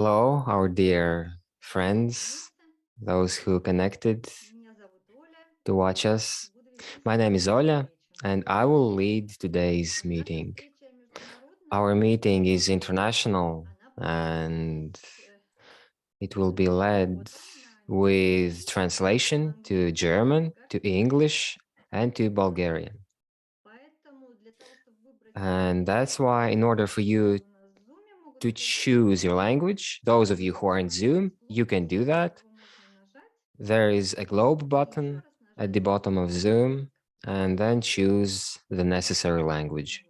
Hello, our dear friends, those who connected to watch us. My name is Oля, and I will lead today's meeting. Our meeting is international, and it will be led with translation to German, to English, and to Bulgarian. And that's why, in order for you to choose your language, those of you who are in Zoom, you can do that. There is a globe button at the bottom of Zoom, and then choose the necessary language.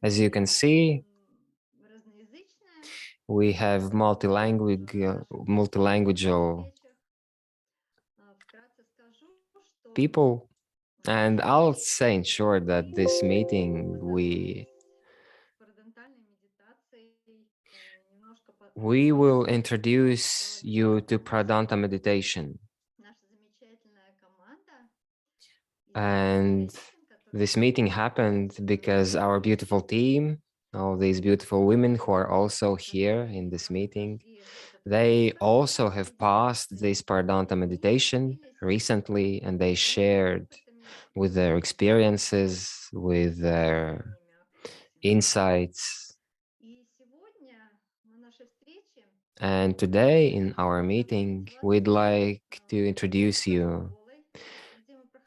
As you can see, we have multilingual people, and I'll say in short that this meeting we will introduce you to Paradental Meditation. And this meeting happened because our beautiful team, all these beautiful women who are also here in this meeting, they also have passed this Paradental meditation recently, and they shared with their experiences, with their insights. And today in our meeting, we'd like to introduce you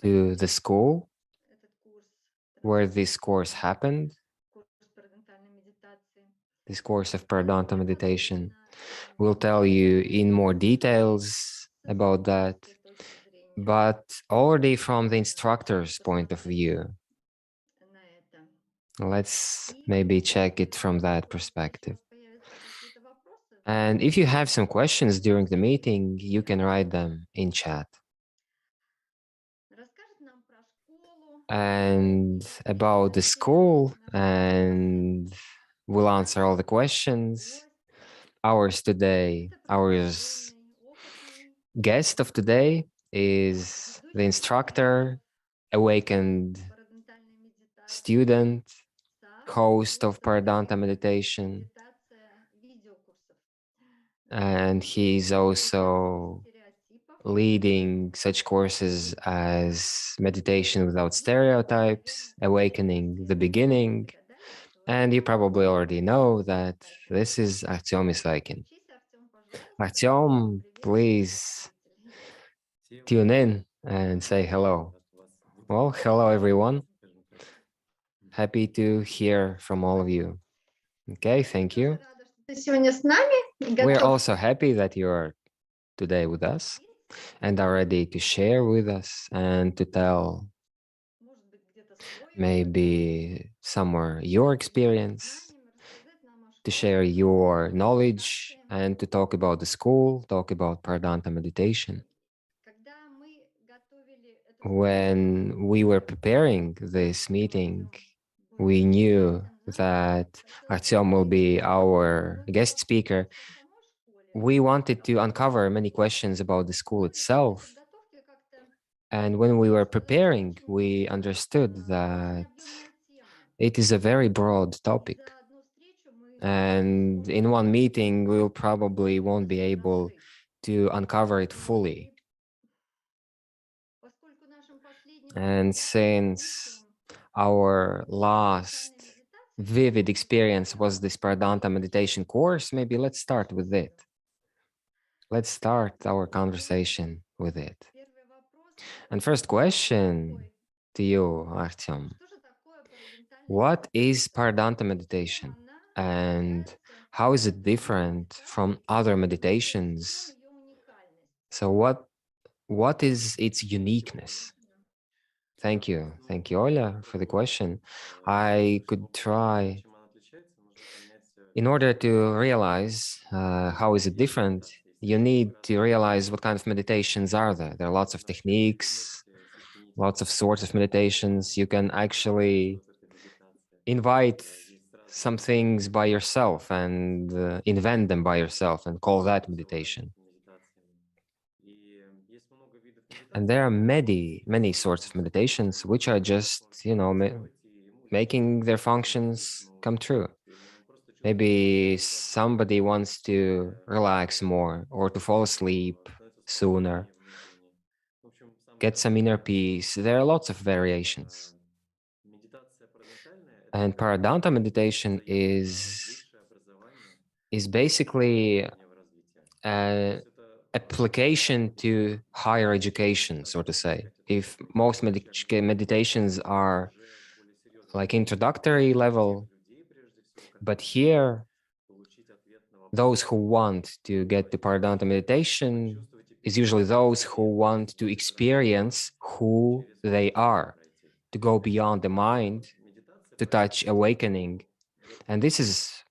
to the school where this course happened, this course of Paradental meditation. We'll tell you in more details about that, but already from the instructor's point of view. Let's maybe check it from that perspective. And if you have some questions during the meeting, you can write them in chat. And about the school, and we'll answer all the questions. Our guest of today is the instructor, awakened student, host of Paradental Meditation, and he's also leading such courses as Meditation Without Stereotypes, Awakening the Beginning, and you probably already know that this is Artyom Isaikin. Artyom, please tune in and say hello. Well, hello everyone. Happy to hear from all of you. Okay, thank you. We're also happy that you are today with us and are ready to share with us and to tell maybe somewhere your experience, to share your knowledge, and to talk about the school, talk about Paradental meditation. When we were preparing this meeting, we knew that Artyom will be our guest speaker. We wanted to uncover many questions about the school itself. And when we were preparing, we understood that it is a very broad topic. And in one meeting, we'll probably won't be able to uncover it fully. And since our last vivid experience was this Paradental meditation course, maybe let's start with it. Let's start our conversation with it. And first question to you, Artyom. What is Paradental meditation and how is it different from other meditations? So what is its uniqueness? Thank you. Thank you, Ola, for the question. I could try, in order to realize how is it different, you need to realize what kind of meditations are there. There are lots of techniques, lots of sorts of meditations. You can actually invite some things by yourself and invent them by yourself and call that meditation. And there are many sorts of meditations which are just, making their functions come true. Maybe somebody wants to relax more or to fall asleep sooner, get some inner peace. There are lots of variations. And Paradental meditation is basically an application to higher education, so to say. If most meditations are like introductory level, but here, those who want to get to Paradental meditation is usually those who want to experience who they are, to go beyond the mind, to touch awakening. And this is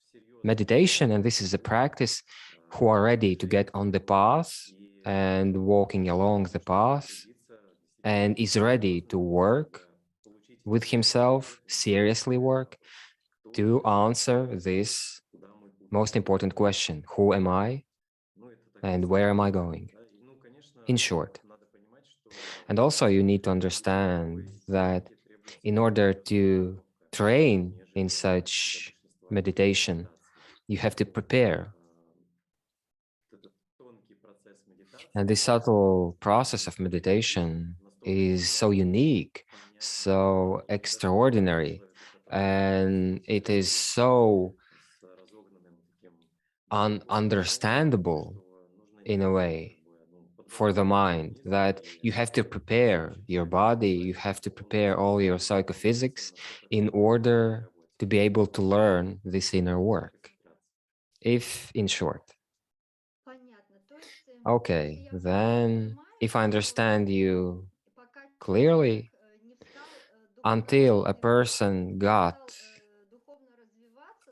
meditation, and this is a practice who are ready to get on the path and walking along the path and is ready to work with himself, seriously work, to answer this most important question: who am I and where am I going? In short. And also, you need to understand that in order to train in such meditation, you have to prepare. And this subtle process of meditation is so unique, so extraordinary, and it is so understandable in a way for the mind that you have to prepare your body, you have to prepare all your psychophysics in order to be able to learn this inner work. If in short. Okay, then if I understand you clearly, until a person got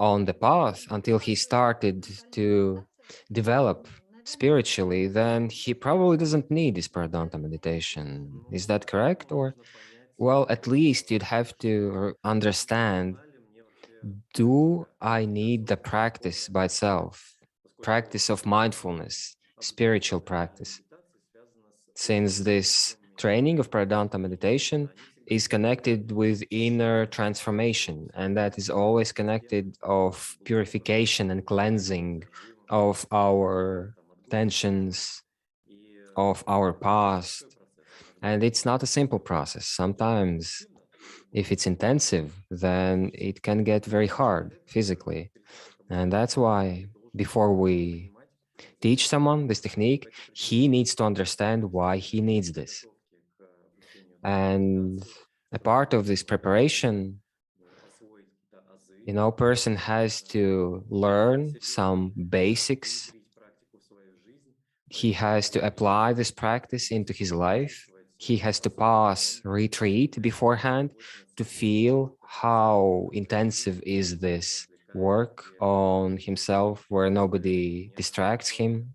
on the path, until he started to develop spiritually, then he probably doesn't need this Paradanta meditation. Is that correct? Or, well, at least you'd have to understand, do I need the practice by itself? Practice of mindfulness, spiritual practice. Since this training of Pradanta meditation is connected with inner transformation, and that is always connected of purification and cleansing of our tensions, of our past. And it's not a simple process. Sometimes, if it's intensive, then it can get very hard physically. And that's why before we teach someone this technique, he needs to understand why he needs this. And a part of this preparation, person has to learn some basics. He has to apply this practice into his life. He has to pass retreat beforehand to feel how intensive is this work on himself, where nobody distracts him,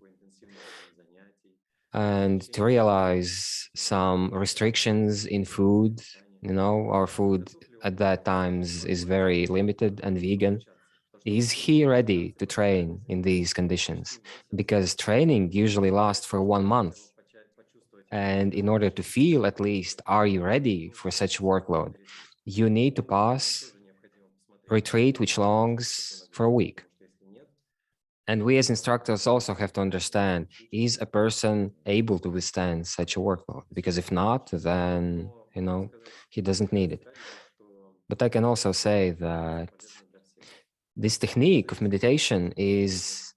and to realize some restrictions in food. Our food at that times is very limited and vegan. Is he ready to train in these conditions? Because training usually lasts for 1 month. And in order to feel at least, are you ready for such workload? You need to pass retreat, which longs for a week. And we as instructors also have to understand, is a person able to withstand such a workload? Because if not, then, he doesn't need it. But I can also say that this technique of meditation it's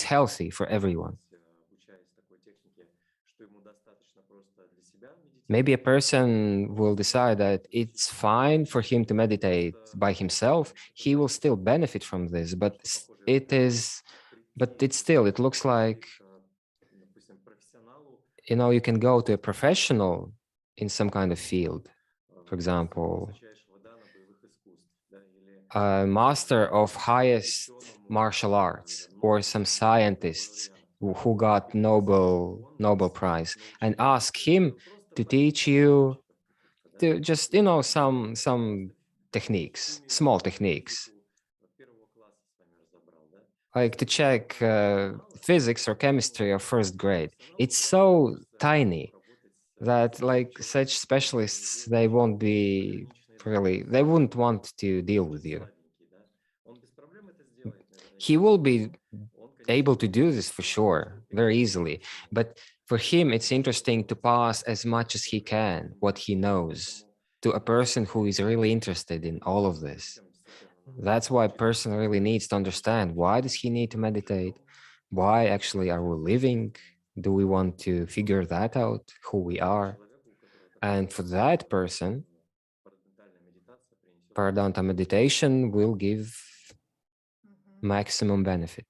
healthy for everyone. Maybe a person will decide that it's fine for him to meditate by himself. He will still benefit from this, but it looks like, you can go to a professional in some kind of field. For example, a master of highest martial arts, or some scientists who got Nobel Prize, and ask him to teach you to just, some techniques, small techniques, like to check physics or chemistry of first grade. It's so tiny that, like, such specialists, they wouldn't want to deal with you. He will be able to do this for sure, very easily. But for him, it's interesting to pass as much as he can, what he knows, to a person who is really interested in all of this. That's why a person really needs to understand, why does he need to meditate? Why actually are we living? Do we want to figure that out, who we are? And for that person, Paradental meditation will give Мгм. maximum benefit.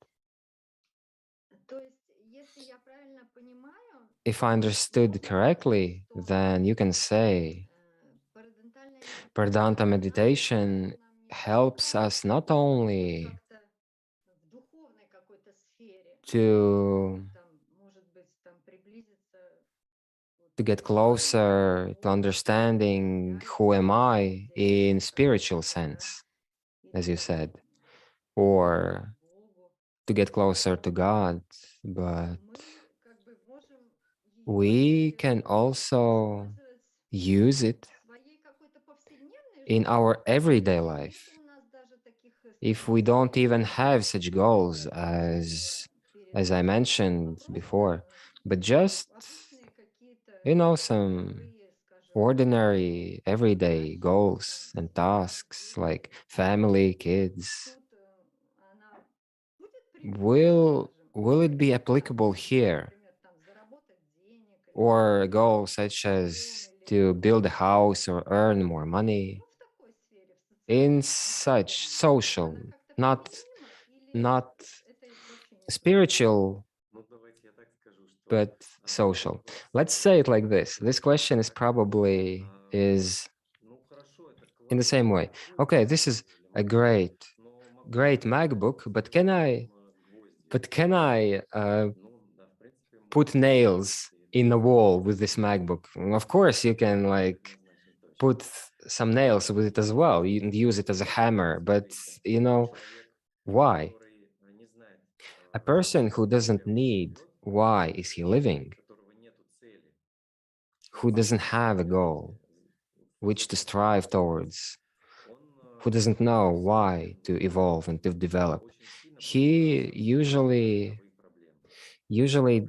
То есть, если я правильно понимаю, If I то understood можно сказать, correctly, что then you can say парадентальная Paradental медитация, она помогает meditation нам не helps только us not only как-то в духовной какой-то сфере, to там, может быть, там приблизиться вот to к get пониманию closer to какого-то understanding who am реальности I для in себя как spiritual будто, да, sense, as you или said, ближе к or Богу. to get closer to Но God, but мы как бы можем ее, we если can also использовать use it в своей какой-то повседневной in жизни, our everyday если нет life. у нас даже таких If we don't even have such goals перед as I нами. А mentioned просто before, but just обычные какие-то some бытовые, скажем, ordinary everyday задачи, там, goals and семья, tasks дети. like family, kids, Тут она будет применима, скажем. will it be Или applicable обычная, here? например, там, заработать денег или Or a купить goal such дом as или to build a house or earn more money ну, в такой сфере, в in социальной, в such духовной. social, Она как-то not применима или not это вообще не стоит того? spiritual, but social. Let's say it like this. This question is probably is in the same way. Okay, this is a great MacBook, but can I put nails in the wall with this MacBook? Of course, you can like put some nails with it as well. You can use it as a hammer, but you know why? A person who doesn't need why is he living, who doesn't have a goal which to strive towards, who doesn't know why to evolve and to develop, he usually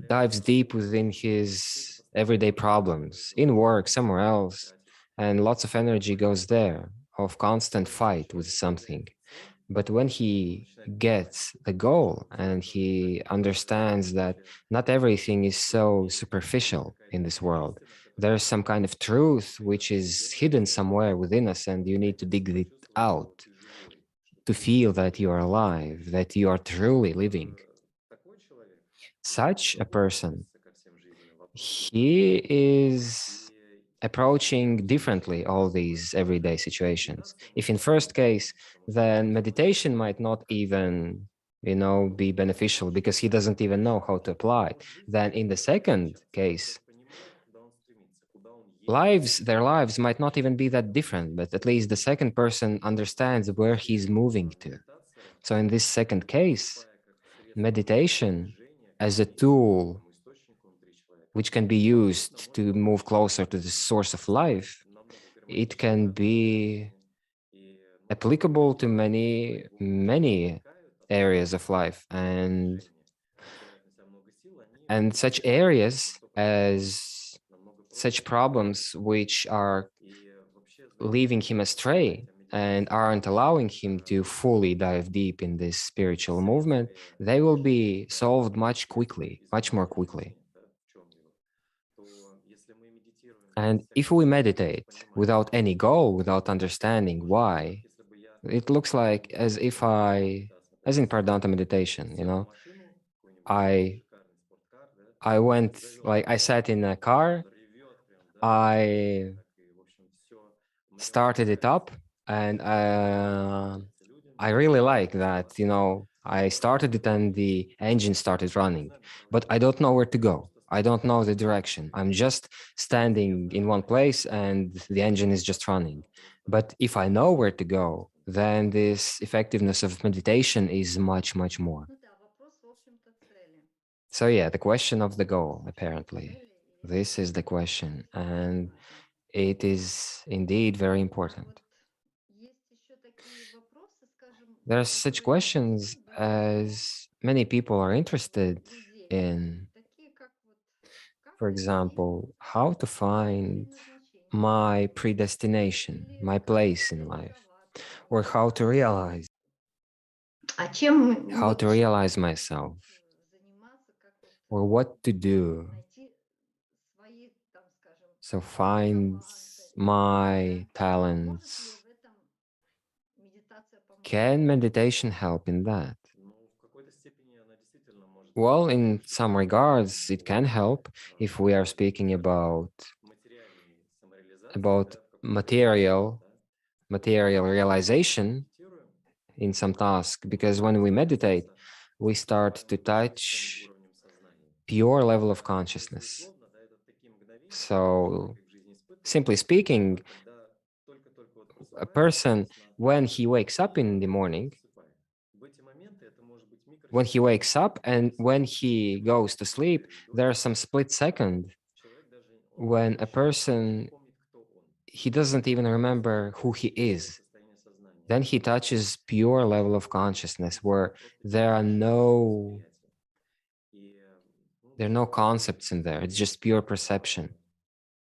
dives deep within his everyday problems in work, somewhere else, and lots of energy goes there of constant fight with something. But when he gets the goal and he understands that not everything is so superficial in this world, there's some kind of truth which is hidden somewhere within us, and you need to dig it out to feel that you are alive, that you are truly living. Such a person, he is approaching differently all these everyday situations. If in first case, then meditation might not even be beneficial because he doesn't even know how to apply it. Then in the second case, their lives might not even be that different, but at least the second person understands where he's moving to. So in this second case, meditation as a tool which can be used to move closer to the source of life, it can be applicable to many areas of life, and such areas as such problems which are leaving him astray and aren't allowing him to fully dive deep in this spiritual movement, they will be solved much more quickly. And if we meditate without any goal, without understanding why, it looks like as in Paradental meditation, I I went like I sat in a car, I started it up, and I really like that. I started it and the engine started running, but I don't know where to go. I don't know the direction. I'm just standing in one place and the engine is just running. But if I know where to go, then this effectiveness of meditation is much more. Ну да, вопрос, в общем-то, цели. So yeah, the question of the goal, Получение apparently. цели и This is the question, очень and важно. it is indeed very А вот important. есть еще такие вопросы, скажем, There are such которые questions необходимы as many people are interested in, for example, how to find my predestination, my place in life, or А чем how to вот realize myself, заниматься, как вот or what to do. найти свои, там, скажем, So find таланты, my да? Может ли talents. в этом медитация помочь? Can meditation help in that? Ну, в какой-то степени она действительно может Well, помочь, in если some мы говорим regards, it can о help if we are speaking скажем так, материальной самореализации, about да, в какой-то области, да, material когда мы realization медитируем, in some task, мы because можем when we meditate, столкнуться we с start to высоким touch уровнем сознания. pure level of Это, если consciousness. условно, да, это такие мгновения, которые So, человек в жизни испытывает, simply speaking, когда только-только вот a просыпается после person, сна when he wakes up и in the только-только morning, засыпает. В эти моменты это может быть when he wakes микросекунды, up and when секунды, he goes to sleep, некоторые there доли are some split second человек даже when a он не person, помнит, кто он. he doesn't even Он просто remember who впадает he в некое is. состояние сознания. Then he touches pure level of consciousness where Просто there are чистое no восприятие. И there are no человек, который concepts in there. It's just pure perception.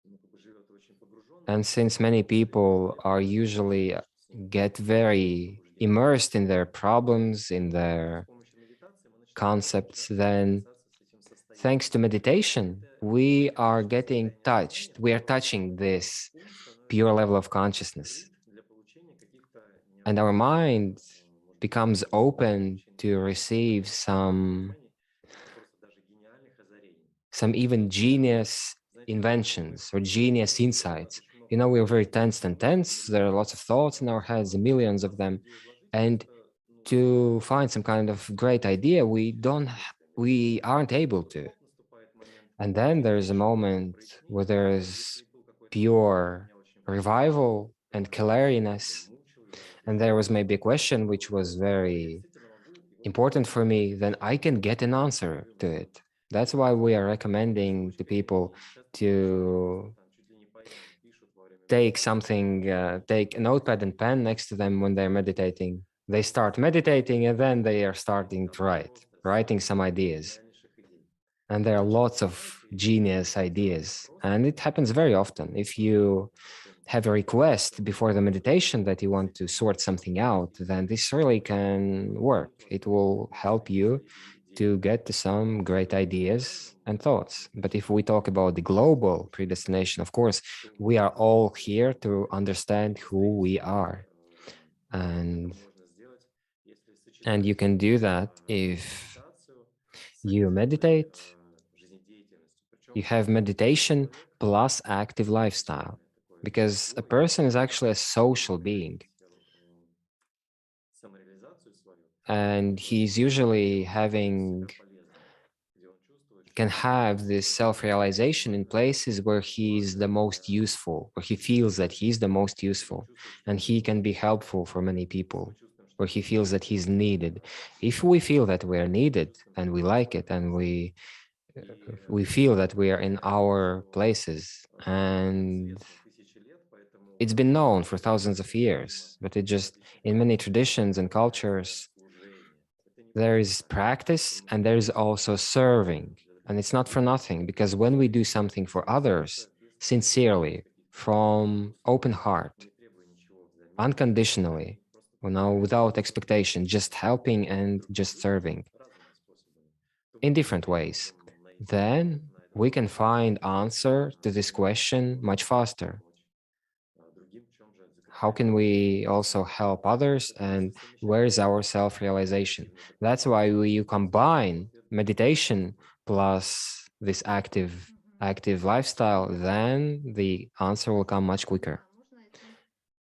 как бы живет очень погруженно, And since many он скорее people всего are это чувствует usually больше всего. get Это very пробуждение. immersed in their problems, in И с their помощью медитации мы начинаем concepts, часто then соприкасаться с этим thanks состоянием. to И meditation, это we are динамическое getting состояние touched. сознания, We are touching this ум pure становится level of consciousness. открыт для получения каких-то And our неожиданных, mind может быть, becomes необъяснимых, open очень to receive необычных пониманий, просто даже гениальных озарений. some even genius Знаете, мы inventions or genius insights. очень You много know, we're very думаем, tense and очень tense. There are анализируем, lots of thoughts in our heads, но millions of классную them. идею вложить And часто to сложно find some kind of great получается idea, практическими действиями. we aren't able Потом to. хоп, наступает момент And then there's a чего-то moment where прояснить. there's Если был какой-то момент, который pure меня очень волновал, revival and или clariness, мучил, или and there was беспокоил, maybe a question which was я very действительно могу его important for me, then решить. I can get an answer Задаю to много it. That's why we are recommending to листочками, people и часто бывает, что люди просто to там чуть ли не поэмы пишут во время take медитации. something, take a notepad and pen next to them when they're meditating. They start meditating and then they are starting to write, Просто writing some самых ideas. гениальнейших идей. And there are lots of Знаете, genius делать это ideas. просто, And it happens very often. If you таким have a request методом before the meditation that you с want to этим sort something out, then медитировать, this really can work. абсолютно It возможно will help получить you идеи to get to some great абсолютно ideas рандомным and thoughts. But if we назначением, talk about the global predestination, of course, что we are угодно all можно here сделать. to understand who Скорее we всего, are. это And можно сделать, если you сочетать can do that if медитацию с you активной meditate, жизнедеятельностью. you Причем have meditation человек plus active lifestyle, чрезвычайно такой because a живой, person is actually a social being. любящий самореализацию свою, And he's где он usually чувствует себя having полезным, где он чувствует, can что have this ему self-realization in что-то places where he's the важное most для useful, where he feels that he's the most где он useful чувствует, что and ему he can нужно, be helpful for many если мы people, чувствуем, что where мы he feels that нужны, he's needed. If we мы feel that we are needed чувствуем, and что we мы like it and полезны. И we feel that we are in понятно, our что places, это and известно тысячи лет, поэтому it's been known for в thousands of медитации необходимо years, but it just in обязательно many traditions and появляется cultures служение. Это не there просто is так, practice потому and что there is люди also делают serving. And it's not for nothing, because when we do something for из others сердца, без sincerely, каких-то from open условий, heart, не требуя ничего взамен, unconditionally, просто without expectation, just helping and другим just людям serving разными способами, то мы in different действительно ways, можем найти ответ then на этот we can вопрос, find ответ answer to на this вопрос, question как much мы можем faster. помочь другим, в чем же How заключается can наша we also help others, Это если and совмещать where is our медитативный self-realization? метод That's why you медитации, то combine ответ meditation простой. plus this active lifestyle, then the answer will come much quicker. Да, можно этим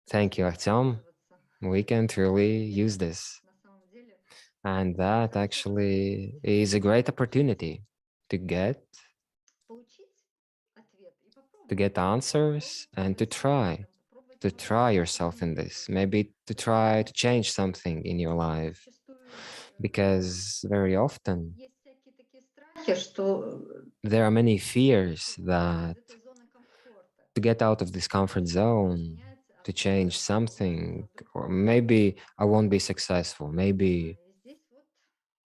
Thank you, Artyom. воспользоваться. We can truly use this. На самом деле. And that Хорошо actually is a great opportunity to get получить ответ и to попробовать. get answers and Попробовать себя в этом, попробовать try научиться yourself этому in this, методу. maybe to try to change something in your life. Зачастую Because very often есть всякие такие страхи, что there are many fears чтобы выйти из that этой зоны комфорта, to get out of this comfort zone, менять to отношение change к этому something, or по-другому. maybe I won't be successful, maybe И здесь вот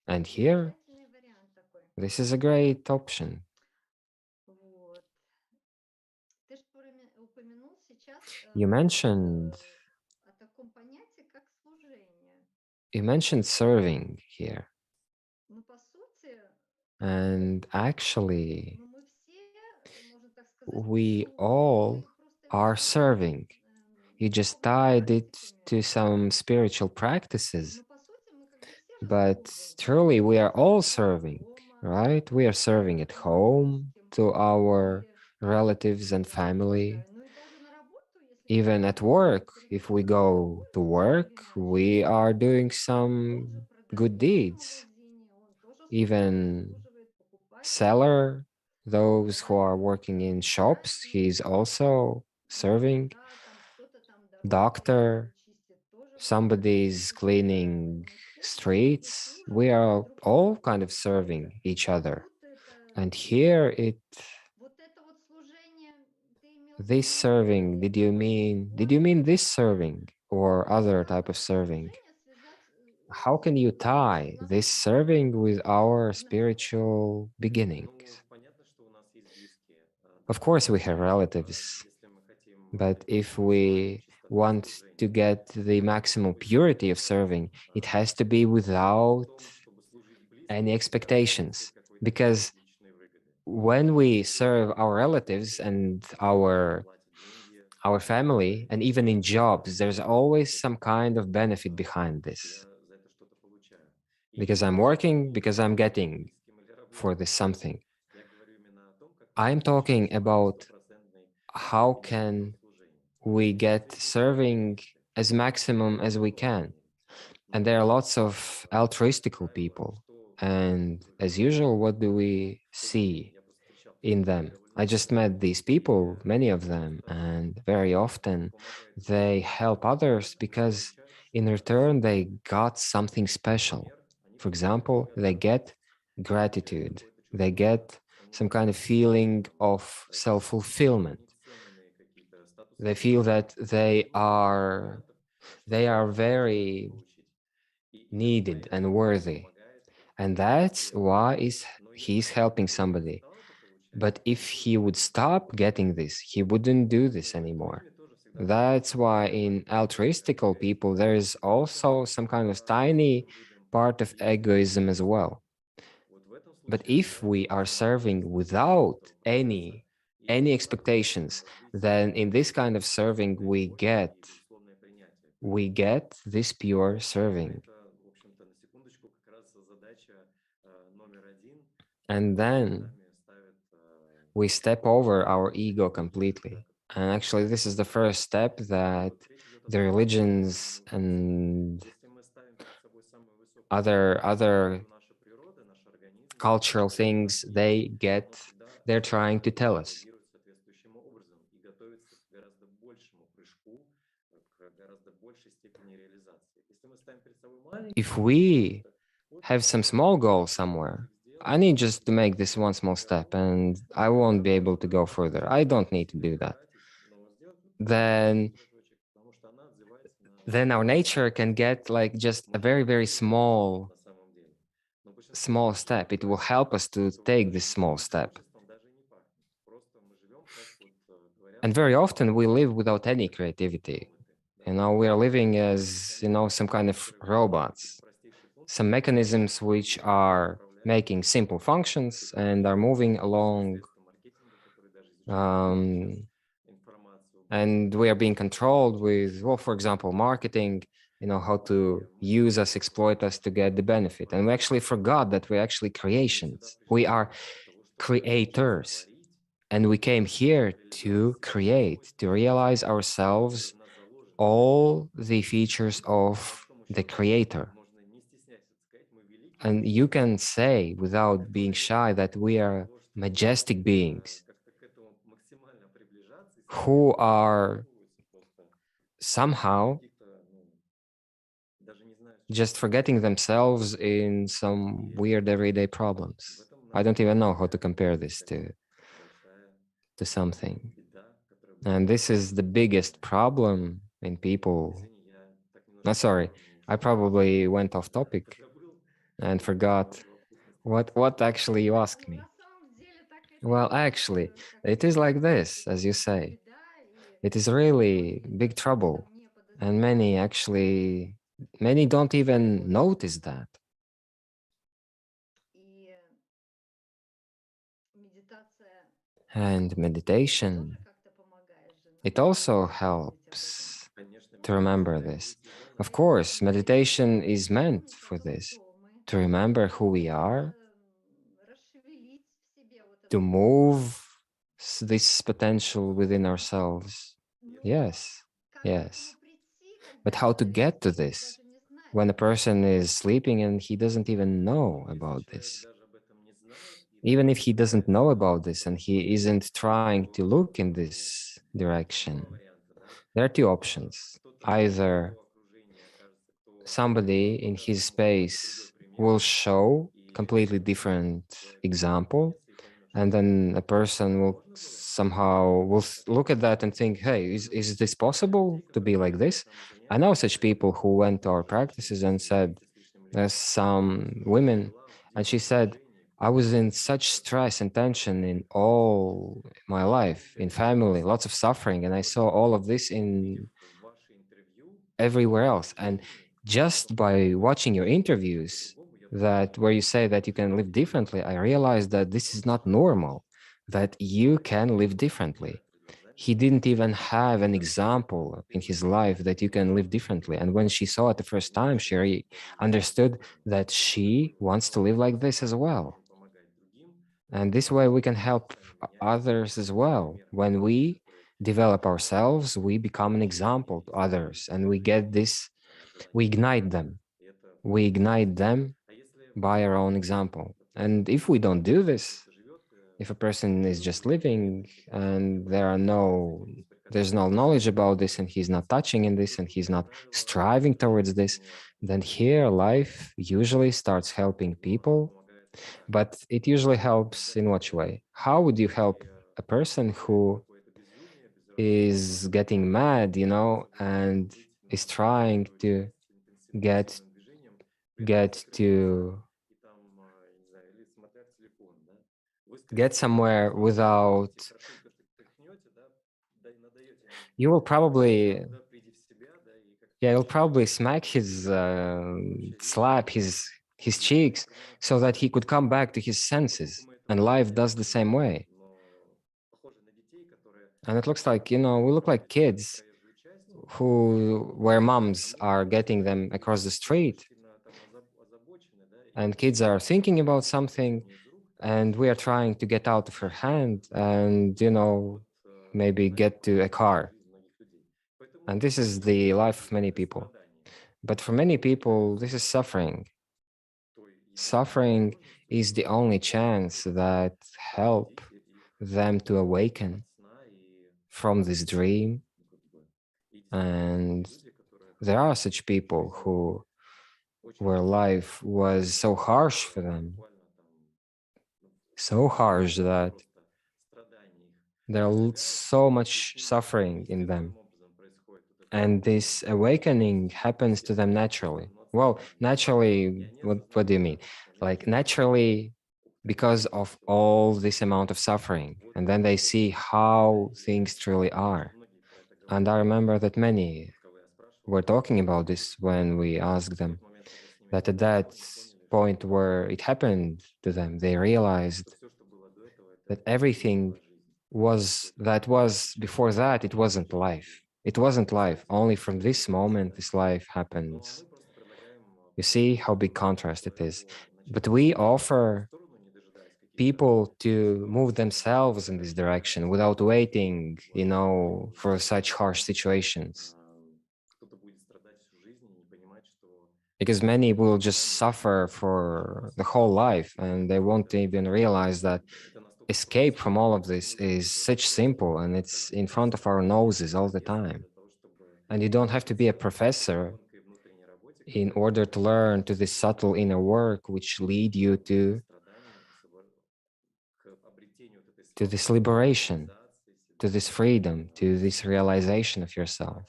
And here, Замечательный вариант такой. this is a great option. Вот. Ты ж упомянул сейчас You mentioned о таком понятии, как служение. serving here. Ну, по сути, And actually, ну, мы все, можно так сказать, we слуги. all Мы просто это are называем serving. You just духовными tied it to практиками. some spiritual practices, Но по сути мы как бы все же but служим. truly we are all Serving serving, дома, right? We are serving at родным, home близким. to our И relatives and я family. утверждаю, ну и даже на работу, если Even человек at ходит, work, например, if we он go to занимается work, сервингом we чего-то, are doing он же some good продавец в deeds. магазине, он тоже Even обслуживает покупателей. seller, those who are Бывает working in shops, he's дачники, also serving. да, там кто-то там дорожки Doctor, чистит, тоже somebody's помогает. cleaning Мы все streets. We are друг all другу. kind of serving each А other. тут это, And here вот это вот служение, ты имел в this виду serving, или did you mean можно this serving or other можно type вот of это serving? служение связать How can you с tie this нашим serving with our на- spiritual beginnings? Ну, понятно, что у нас есть близкие, Of да, course, we have но relatives, если мы хотим but if добиться максимальной we чистоты want to служения, get the то maximum должен быть purity of serving, it has to be смысл в without том, чтобы служить any близким без expectations. какой-то Because личной выгоды. when Если we мы serve служим our на relatives работе, and нам our платят деньги, family, and even in jobs, there's always some kind of benefit behind this. я за это что-то получаю. И Because я I'm не говорю working, о because I'm служении getting близким или for рабочим. this something. Я говорю именно о том, как I'm получить talking about стопроцентный how результат can от служения. we И get здесь есть разные serving варианты. as maximum as we can. And there are Например, lots of altruistic правило, people. что And as выгодно usual, для what do we служения. see Я просто встречал in таких людей them? довольно I just много. met these И people, many of очень them, часто and very often помогают тем, they что help others они because получают in что-то return взамен. they got something special. Например, они For получают example, they get благодарность, получают gratitude, какое-то they чувство get some kind of feeling самоудовлетворения, of self fulfillment. самоценные какие-то They feel статусные that they are вариантов, что можно что-то very получить. И именно needed and поэтому он worthy. помогает And that's делать why это. Но если he's бы он helping somebody. перестал это получать, But он if тоже he would никогда не stop получил бы getting это. this, he wouldn't do this В anymore. альтруизме тоже всегда That's находится why какая-то in доля altruistical people, эгоизма. there is Причем also не some kind только of tiny с видом part of личной egoism as корысти. well. Вот в этом But случае if we are обязательно нужно serving участвовать сам without в этом процессе. any И так мы можем expectations, развить then in this kind of serving безусловная любовь и безусловное принятие к we этому. get this pure А serving. это, в общем-то, на секундочку, как раз задача номер один, And которую перед then нами ставит we step over our религия ego различных completely. треков. And actually, this is the first step И that вот речь идет о the том, что religions научиться, and если мы ставим перед собой самую высокую цель, other то наша природа, наш организм, cultural наше things эго, оно всегда they're trying to tell us. реагирует соответствующим образом и готовится к гораздо большему прыжку, к гораздо большей степени реализации. Если мы ставим перед собой маленькие If цели, we просто вот have some сделать small один goal маленький somewhere, шажочек сделать, I need и just to make this one small step готово. and I won't be able to Достаточно go further. I чуть-чуть don't need to усилий do that. потратить, но сделать вот такой Then маленький шажочек, потому что она отзывается на then our нашу nature can энергетику. get like just a Может very, быть, very даже и больше small на самом деле. Но большинство small случаев step. It will бывает help так, us to что take this small никаким step. творчеством даже и не пахнет. Просто мы живем, как вот говорят, And very often we live without any creativity. роботы. Да? We are living Есть as, механизмы, some kind of которые выполняют какие-то robots, простейшие some функции, mechanisms which и ими are управляют making simple functions and are специализированные moving along, средства маркетинга, которые даже изучают сейчас um, информацию and we are being controlled очень with, well, for example, marketing, how to мы use живем us, exploit us to get the benefit. And we actually forgot that we're actually мы сюда creations. We пришли are для того, чтобы научиться creators. творить, And we came here to реализовать все create, to свойства realize творца, которые ourselves в нас заложены. all the features И по of большому the счету, creator. можно не стесняясь это сказать, мы великие And you существа, can say without being которые shy that we вместо are того, чтобы majestic beings как-то к этому максимально приближаться и who стремиться, они are захлебываются просто в somehow каких-то, даже не знаю, с чего just начать, forgetting проблемах. themselves in some И weird everyday в problems. этом, I на don't самом even know деле, how to compare так this сказать, большая something. беда, которая And бывает this в is the нашей жизни. biggest problem in people. Извини, я так No, немножко sorry, ушел, не I ушел, probably went off да, ты topic. забыл, and forgot what actually you asked Ну, me. на самом деле так это и Well, есть. actually, Как it бы is like this, действительно as you say. беда, и It is really многие big об этом trouble, не and подозревают. many don't even Вот. notice that. И медитация And meditation, тоже как-то помогает же нам it also забыть об этом. helps Конечно, to remember медитация this. и дизайн Of это Если course, мы решим meditation is meant вспомнить о for том, this, кто мы, to remember who we are, как-то расшевелить в себе вот to этот move потенциал. this potential within ourselves. Но Yes, как к этому yes. прийти, But когда how to человек get to спит и this даже не знает when a об этом? person is sleeping and he doesn't even know если about человек this? даже об этом не знает и Even даже if не he doesn't пытается know about обратиться this в and эту he сторону, isn't trying to то look in ну, this есть два direction, варианта, да. there are two Либо options. кто-то из Either его окружения окажется, кто somebody in his покажет ему другой space пример, will show и completely different человек example, изменится и поймет, and что then a person will можно было somehow will так look at that and по-другому. think, hey, Уже is вот this знаю possible людей, to be которые like ходят this? на I занятия, know и such говорят, people who went to our женщина practices and после said, 20 с лишним лет there's some уже women, была в and she диком said, напряжении, в I was in депрессии, в such депрессии, stress and tension in состоянии. all my И life, in опять же, family, lots of действительно, suffering, and I то, saw all of что this увидев in ваше интервью, everywhere в else. вашей And жизни, just by watching your interviews, по-другому, я that понимаю, where you say that you can live differently, I realized that this is not normal, that you can live differently. He didn't even have an example in his life that you can live differently. And when she saw it the first time, she understood that she wants to live like this as well. And this way we can help others as well. When we develop ourselves, we become an example to others and we get this, we ignite them. We ignite them by our own example. And if we don't do this, if a person is just living and there's no knowledge about this and he's not touching in this and he's not striving towards this, then here life usually starts helping people, but it usually helps in what way? How would you help a person who is getting mad, and is trying to get get to get somewhere without you will probably yeah you'll probably smack his slap his cheeks so that he could come back to his senses, and life does the same way. And it looks like we look like kids who where moms are getting them across the street and kids are thinking about something and we are trying to get out of her hand and maybe get to a car. And this is the life of many people. But for many people this is suffering. Suffering is the only chance that help them to awaken from this dream. And there are such people where life was so harsh for them, so harsh that there's so much suffering in them. And this awakening happens to them naturally. Well, naturally, what do you mean? Like naturally because of all this amount of suffering. And then they see how things truly are. And I remember that many were talking about this when we asked them that at that point where it happened to them, they realized that everything was before that, it wasn't life. It wasn't life. Only from this moment, this life happens. You see how big contrast it is. But we offer people to move themselves in this direction without waiting, for such harsh situations. Because many will just suffer for the whole life and they won't even realize that escape from all of this is such simple and it's in front of our noses all the time. And you don't have to be a professor in order to learn to this subtle inner work which lead you to this liberation, to this freedom, to this realization of yourself,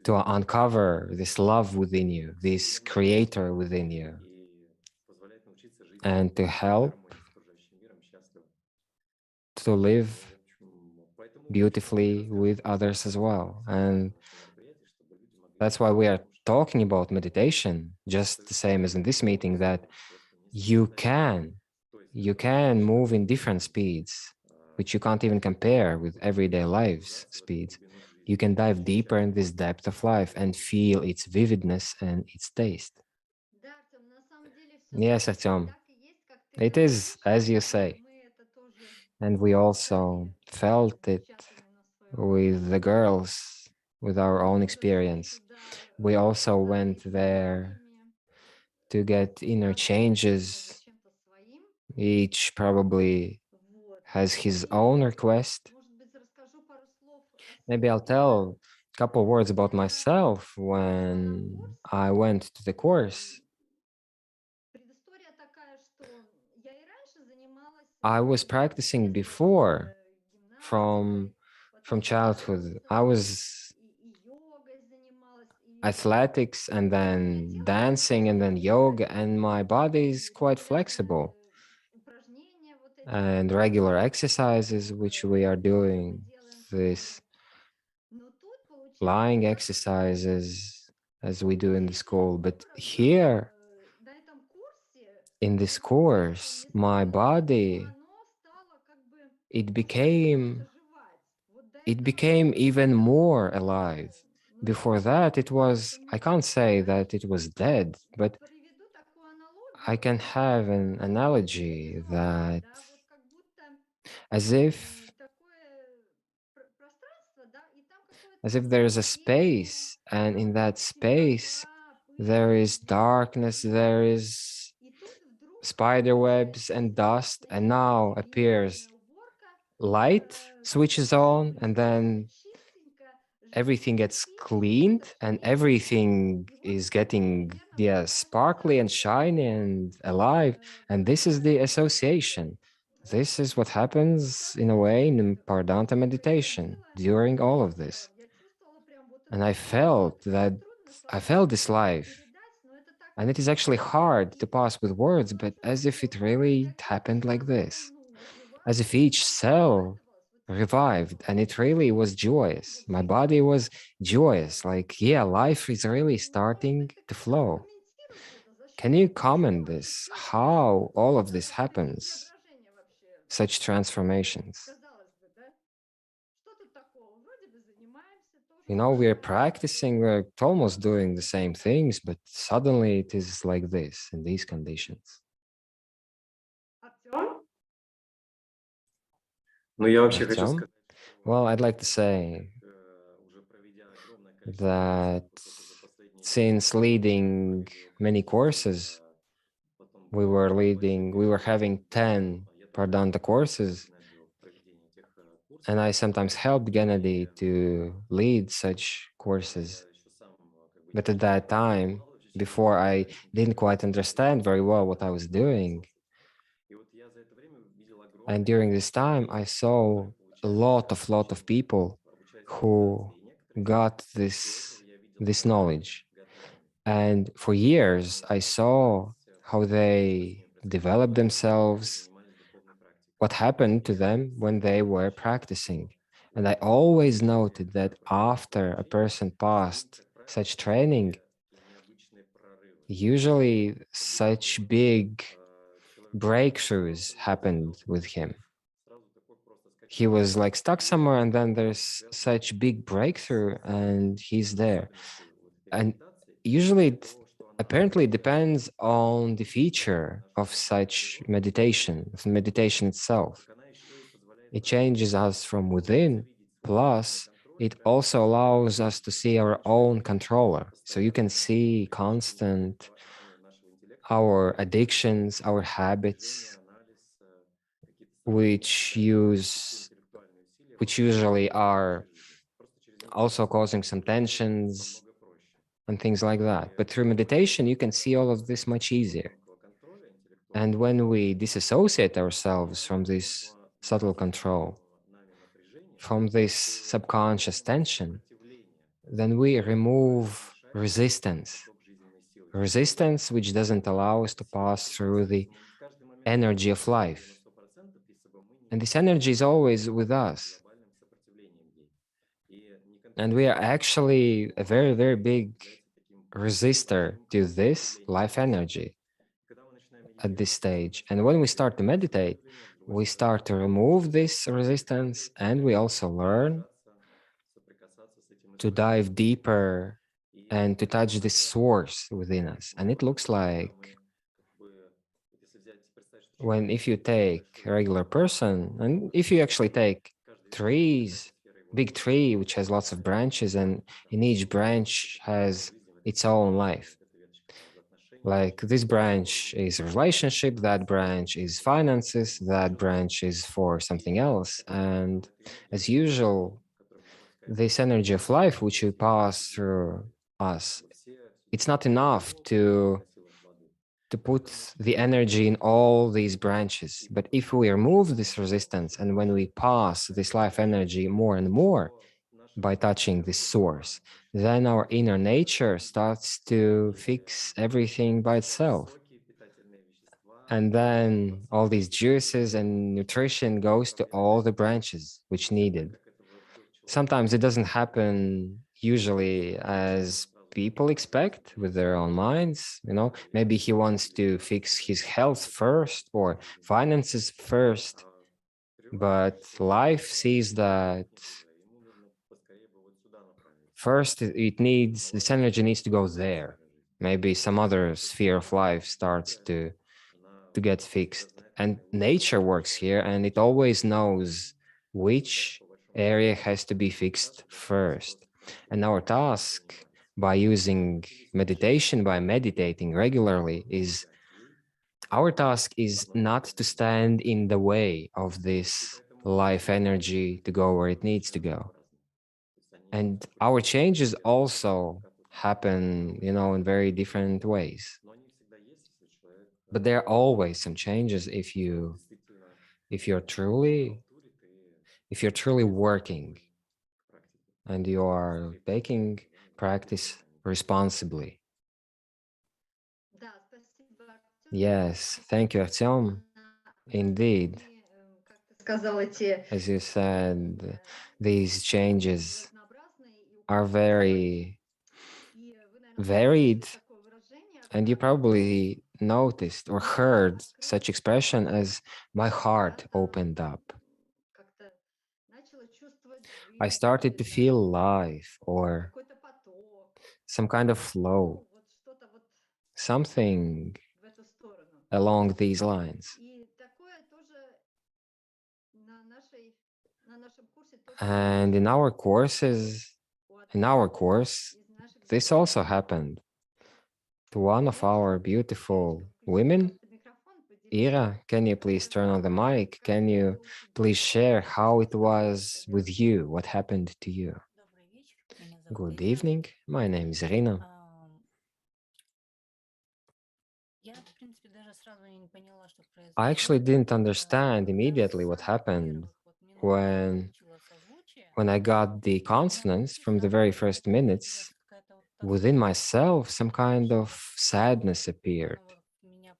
to uncover this love within you, this creator within you. научиться жить and to в help гармонии с окружающим миром счастливо. to live В общем, поэтому мы очень много и beautifully with рассказываем others as well. на And нашем мероприятии, чтобы люди могли that's why we are потому что talking about meditation, just the same as in this meeting, that you can move in different speeds, which you can't even compare with everyday life's speeds. You can dive deeper in this depth of life and feel its vividness and its taste. Да, Артем, на самом деле все Yes, Artyom, так и есть, как ты it is, говоришь. as you say. Мы это тоже And we also ощущали felt с it девчатами на своем with the girls, with our Мы own тоже шли experience. туда We also за went there изменениями, to get inner каждый за changes. чем-то своим. Each probably Вот. has his И, own request. может быть, расскажу пару слов о Maybe I'll себе. tell a couple words about Когда я myself пришла на when курс, I went to the course. предыстория такая, что я и раньше занималась I was в practicing детстве before гимнастикой, from потом childhood. I танцами, was и йогой занималась, и athletics and у меня then тело dancing and очень then гибкое, yoga, and my body is и quite регулярные flexible. упражнения вот эти And вот, regular которые exercises, мы which we are doing, делаем с this вами. Но тут lying получается так, что exercises as we do in the перед school. этим But образом here на этом курсе in this это тело course, вместо my того, чтобы body, оно стало как бы it просто became оживать. Вот до it этого became было even more ну, alive. ну Before реально that, it was, I нечто can't say нереальное. that it was dead, but Приведу такую I аналогию, can have an analogy визуально, that да, вот как будто as if такое пространство, да, и там as какое-то if there is a помещение, space, and in that space темнота, there пыль, is darkness, there is и тут вдруг spider webs and dust, and now начинается appears генеральная уборка, light switches on, and все then чистенько, everything живенько, gets пышненько, cleaned and пушистенько. everything И вот is getting, примерно вот yeah, так sparkly and shiny and alive. And this is the происходило. association. This is what happens in a way in Paradental meditation during all of this. Я чувствовала прям вот And эту I силу. felt Это так that трудно I словами felt this life. передать, но это так And и it is есть. actually hard to И pass with words, оно but as if it чувствовалось, really как happened like каждое this, as оживание, if оно each прям cell радовалось, вот revived, and it оно really was joyous. My body was joyous, like, yeah, life is really может starting быть, ты to как-то flow. прокомментируешь это, Can you за comment что this? действительно How all of this приведи happens, соображение вообще. such transformations? Казалось бы, да? Что тут такого? Вроде бы занимаемся, тоже You know, we're ощущаем practicing, что-то. we're almost Что doing the тут same такого? things, but suddenly it is like this in these conditions. Артем? Ну, я вообще хочу Artyom? сказать, Well, что I'd like to say уже проведя огромное количество that курсов, вот только за последние 10 since лет мы leading провели около many 10, courses, потом we было were большое leading, we were having переживание, 10 я тоже Pardanta помогал courses, Геннадию в проведении этих and курсов, I sometimes helped и Gennady to lead such когда courses. я еще сам как бы But at немножко не that time, понимал вообще, чем before занимаюсь, I да, очень didn't трудно quite было understand воспринимать, very потому well что what I я was только doing, записался. И вот я за это время видел and огромное during this количество time, I людей, которые saw a получали lot of обучение, people обучались who медитации. И некоторых из них got до этого я видел this заранее knowledge. готовыми. And for И years, они I saw развивались how постепенно, что с they ними происходило developed по мере того, как они themselves, занимались духовной практикой. what happened to И один them из when they were заключительных practicing. And вот I этих always занятий, noted that которые проходили в after a обучении, person с ним, passed как правило, such training, происходили такие необычные прорывы. usually Как будто бы such вот big человек breakthroughs оказался где-то happened застрял, with и him. сразу такой просто He скачок was like stuck somewhere, and then энергии, there's связанный such big с breakthrough, and he's there. особенностью вот этой And медитации, usually it то, что она apparently позволяет depends on the изменить feature нашу of such природу meditation, of meditation itself. так она еще и позволяет It нам changes us from научиться within, видеть свой собственный plus контроль it как also allows us to see our own мощное controller. So you can постоянное see пришествие constant ну, нашего интеллекта, our addictions, our напряжение, habits, анализ, какие-то сомнения и так which далее. То есть все те use интеллектуальные усилия which выполняются usually просто в are нашей жизни. Просто через also медитацию causing some это делать tensions намного проще. and things like И that. But through вот когда meditation, мы you can see all of this освобождаемся much от этого easier. тонкого контроля And интеллектуального, when we disassociate то ourselves from это то, this что subtle носимое control, нами напряжение, from this то subconscious это tension, сопротивление, then we которое remove мешает двигаться в resistance. поток жизненной силы. resistance which doesn't allow us to pass through the Соответственно, мы в каждый момент energy of работали бы на life. 100%, если бы мы And не this energy is являлись always with таким us. глобальным сопротивлением ей. И не And we are контролируя эту actually a very, very big является таким resistor большим to this сопротивлением life этой силе. energy Когда мы начинаем at this медитировать, мы stage. And начинаем when we чувствовать start to это meditate, сопротивление, с другой we стороны, start to remove this начинаем resistance двигаться, and we also learn соприкасаться с этим to источником dive этой энергии. deeper И and to в этот touch this момент source within us. And it вот looks когда like мы как бы, вот если взять, представить, что when человек if you это take большой a regular лес, person, то and в if этом you actually лесу take каждый веточка trees, является сферой его big жизни. tree which has lots of Каждая branches, веточка and это там in each веточка branch какой-то has жизни, в этой its веточке own любви, life. в этой веточке там взаимоотношений, в Like этой this веточке branch здоровья, в is этой веточке relationship, that финансов, в branch этой is веточке finances, that отношений. branch is for something И else. таким образом And эта энергия as жизни, usual, которую мы пропускаем this через себя, energy of life which we сила pass воды есть through us, как бы все it's существа not живут на enough воздухе, to на силах воды. put Поэтому the чем energy in больше all мы these branches. But if we пропускаем remove через this себя воду, resistance чем and when we больше pass пропускаем this через life себя energy воды, more and more то наша by touching this природа сама source, начинает then our inner восстанавливать nature эти starts to и fix everything by все itself. соки, питательные вещества And then all these подсасываются juices и and nutrition начинают goes to управлять all the нами branches which совсем так, needed. как этого ждет человек Sometimes it от doesn't природы. happen И usually если человек as сразу же people начинает expect with their own сопротивляться minds. Maybe he влиянию wants или to стараться fix his сопротивляться health этому first воздействию or своей жизни, finances first, природа but чаще всего говорит, life что sees ему это that нет нужды, а ему нужно поскорее бы вот сюда направиться, first it needs this наладить energy needs to go другая there. сфера жизни. Maybe some other То есть sphere of life эта starts энергия, to она get всегда fixed. знает, And как наилучше nature works here реализовать and it человека в always своей жизни. knows Задача, which по большому счету, area наша. has to be Наша fixed заключается first. просто в том, And чтобы our этим task заниматься. by using Или совершать meditation, by какие-то meditating действия, regularly, is помогать ей our task is одно not to направление stand двигаться. in the way of И this поэтому life изменения energy to go where it needs to случаются go. по-разному. То есть они And our происходят changes часто так, also как вот happen, нам in кажется, very что это different нужно. ways. Но они всегда есть, если человек But there are always some changes действительно if you're truly халтурит и if you're truly призывает working другой к практике, and you are закрепить taking это, да, непосредственно practice в медитации. responsibly. Да, спасибо, Артем. Yes, thank you, Artyom. Действительно, Indeed, они, как ты сказал, эти as you said, изменения these changes разнообразные, и у are каждого свои. very И вы, наверное, тоже varied, слышали такое выражение, and you как probably noticed or душа heard открылась, such expression as my heart куда-то opened up. как-то начала чувствовать I жизнь started to или feel там life or какой-то поток, some kind of flow, ну вот что-то вот something в эту сторону. along these lines. И такое тоже на нашем курсе точно And in есть our courses, у in одной our course, из наших this also замечательных. happened to one of Я еще our хотела, beautiful девочка, включить women. просто микрофон, поделиться, Ira, can you please turn on the рассказать, mic? как Can это you было у тебя, please share how что it стало was происходить. with you? What happened to you? Добрый вечер, меня зовут Good Ирина. evening. My name is Irina. Я, в принципе, даже сразу не поняла, что I actually произошло. didn't understand Когда с immediately what самых happened первых вот минут я when получила созвучие, when I got the у меня consonants внутри from the сразу very же first появилась minutes. какая-то вот Within тоска. myself, some kind Причем of sadness appeared. оно вот меня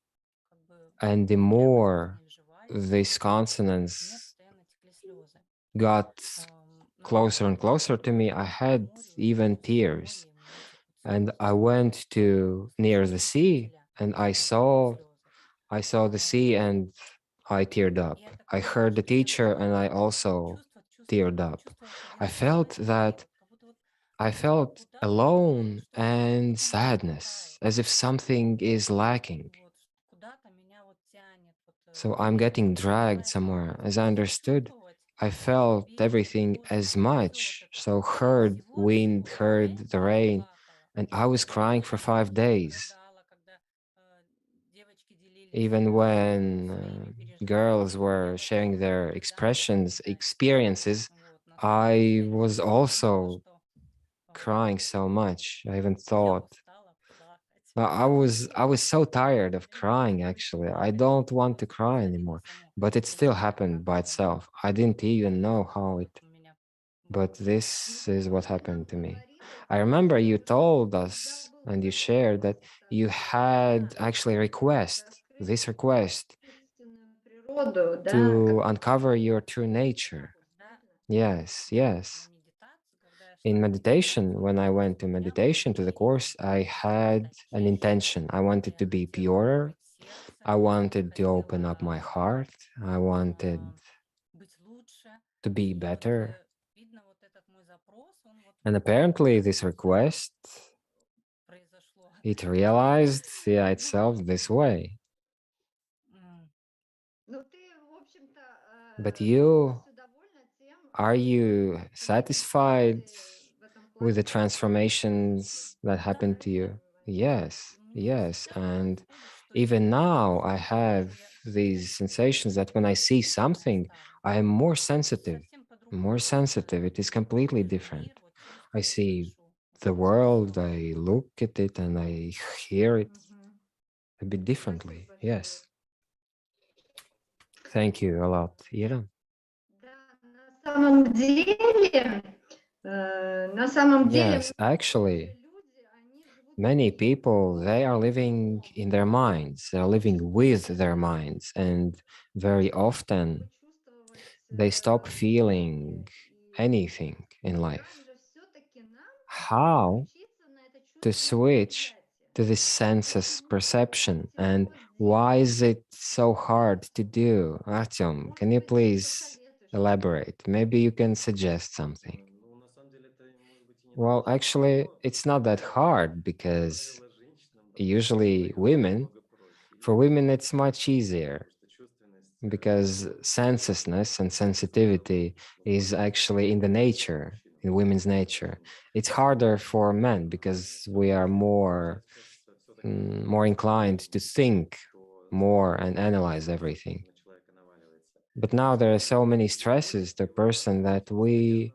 как бы And the прямо здесь more не вживались, these у меня consonants постоянно текли слезы. got closer and Наоборот, closer to me, I к had морю, even чувствую tears. море, у меня текут And слезы. I went to near the Слушаю sea учителя, and у меня текут слезы. I saw the sea and I teared up. Я так I поняла, heard the что я teacher начала and I вот also teared up. чувствовать I felt одиночество и that вот как будто вот I что-то felt куда-то alone как and будто мне не sadness, хватает. as if something is lacking. Вот, куда-то меня вот тянет. Вот, So I'm я getting не dragged понимаю, как somewhere. вот As I это understood, почувствовать I в felt себе, чтобы everything вот as все вот much. это So после heard wind, всего-всего. А до heard the этого я rain, плакала. and I was crying for Я 5 days. рыдала, когда девочки делились Even when своими girls переживаниями. Я were вот тоже sharing была their в рыданиях expressions, постоянно. experiences, Вот, настолько I я was не понимала, also что crying so much. I even я thought устала плакать. I was so tired of Вот, и мне crying пришлось actually. I плакать, don't чтобы want вот to cry залило anymore. само But it по still себе, happened как by itself. I didn't even know how вот it, у меня but было. И this вот is то, what что ты нам happened to me. говорила, I это remember you что told всегда us было and you shared that you had actually this request Собственную природу, да, to как uncover your true nature. Yes, yes. In meditation, when I went to meditation to the course, I had an intention. I wanted to be purer. I wanted to open up my heart. I wanted to be better. And apparently, this request, it realized itself this way. Ну, ты, в общем-то, But you, полностью довольна тем, are you что вы satisfied в этом with the классе transformations that happened to you? Yes, yes. And even now, I have these sensations that when I see something, I am more sensitive, more sensitive. It is completely different. I see the world, I look at it, and I hear it Мгм. a bit differently. Спасибо большое. Yes. Thank you a lot, Ira. Да, на самом деле Yes, actually, люди, они живут many своей people, жизнью, they are living in their minds, they're living with their minds, and very often почувствовать they stop счастье. feeling anything in life. Как же все-таки нам How переключиться на это to чувство switch восприятия? to this senses Очень perception, and тяжело why делать. is it so hard to do? Artyom, can you Может быть, ты please посоветуешь elaborate? Maybe you can suggest something. Ну, на самом деле, это может быть и не Well, так уж и actually, тяжело. it's not that hard because Правило, женщинам, допустим, usually дается women, намного проще. for Или women, it's much easier потому что чувственность because sensuousness and sensitivity is actually in the nature, in women's nature. It's harder for men because we are more inclined to think more and analyze everything. But now there are so many stresses to a person that we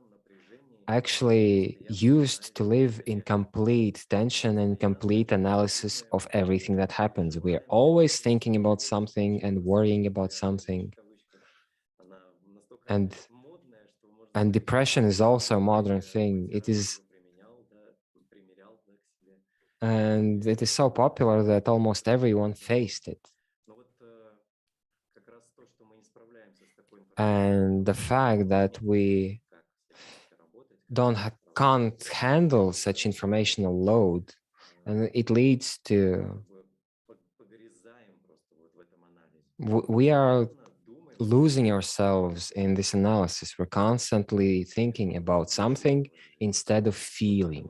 actually used to live in complete tension and complete analysis of everything that happens. We are always thinking about something and worrying about something. And and depression is also a modern thing. It is so popular that almost everyone faced it. And the fact that we can't handle such informational load, and it leads to we are losing ourselves in this analysis. We're constantly thinking about something instead of feeling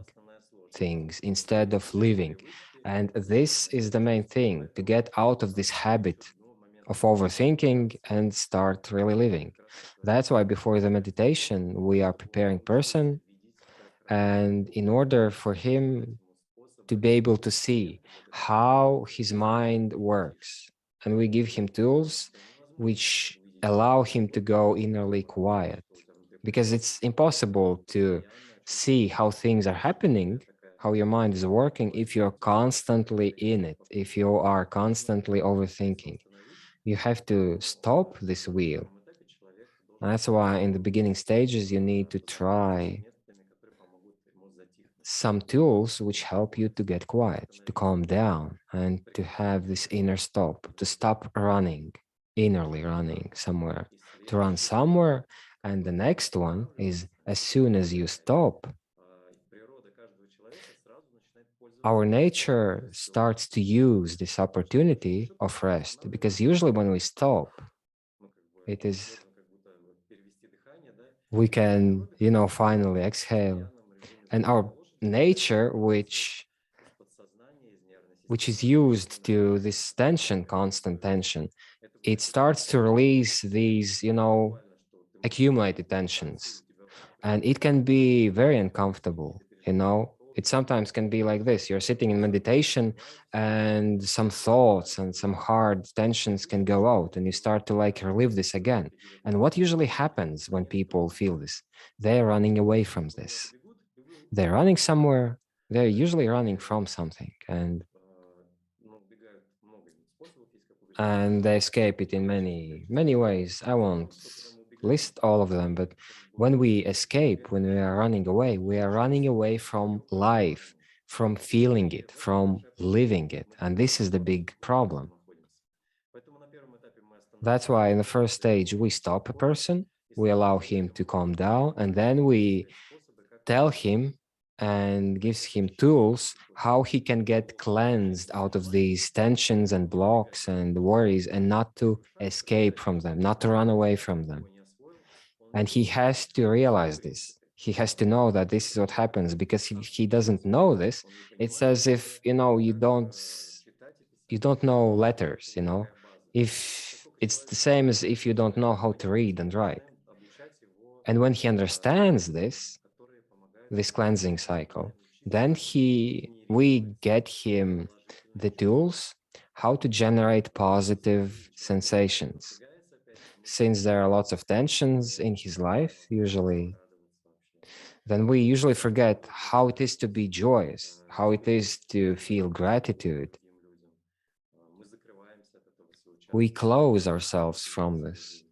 things, instead of living. And this is the main thing, to get out of this habit of overthinking and start really living. That's why before the meditation, we are preparing person, and in order for him to be able to see how his mind works, and we give him tools which allow him to go innerly quiet, because it's impossible to see how things are happening, how your mind is working, if you're constantly in it, if you are constantly overthinking. You have to stop this wheel. And that's why in the beginning stages, you need to try some tools which help you to get quiet, to calm down, and to have this inner stop, to stop running, innerly running somewhere, to run somewhere. And the next one is as soon as you stop, our nature starts to use this opportunity of rest, because usually when we stop, it is we can, finally exhale. And our nature, which is used to this tension, constant tension, it starts to release these, accumulated tensions. And it can be very uncomfortable, It sometimes can be like this. You're sitting in meditation and some thoughts and some hard tensions can go out and you start to relive this again. And what usually happens when people feel this? They're running away from this. They're running somewhere. They're usually running from something. And they escape it in many, many ways. I won't list all of them, but when we escape, when we are running away from life, from feeling it, from living it. And this is the big problem. That's why in the first stage, we stop a person, we allow him to calm down, and then we tell him and gives him tools how he can get cleansed out of these tensions and blocks and worries and not to escape from them, not to run away from them. And he has to realize this. He has to know that this is what happens, because if he doesn't know this, it's as if, you don't know letters, if it's the same as if you don't know how to read and write. And when he understands this cleansing cycle, then we get him the tools how to generate positive sensations. Since there are lots of tensions in his life, then we usually forget how it is to be joyous, how it is to feel gratitude. We close ourselves from this,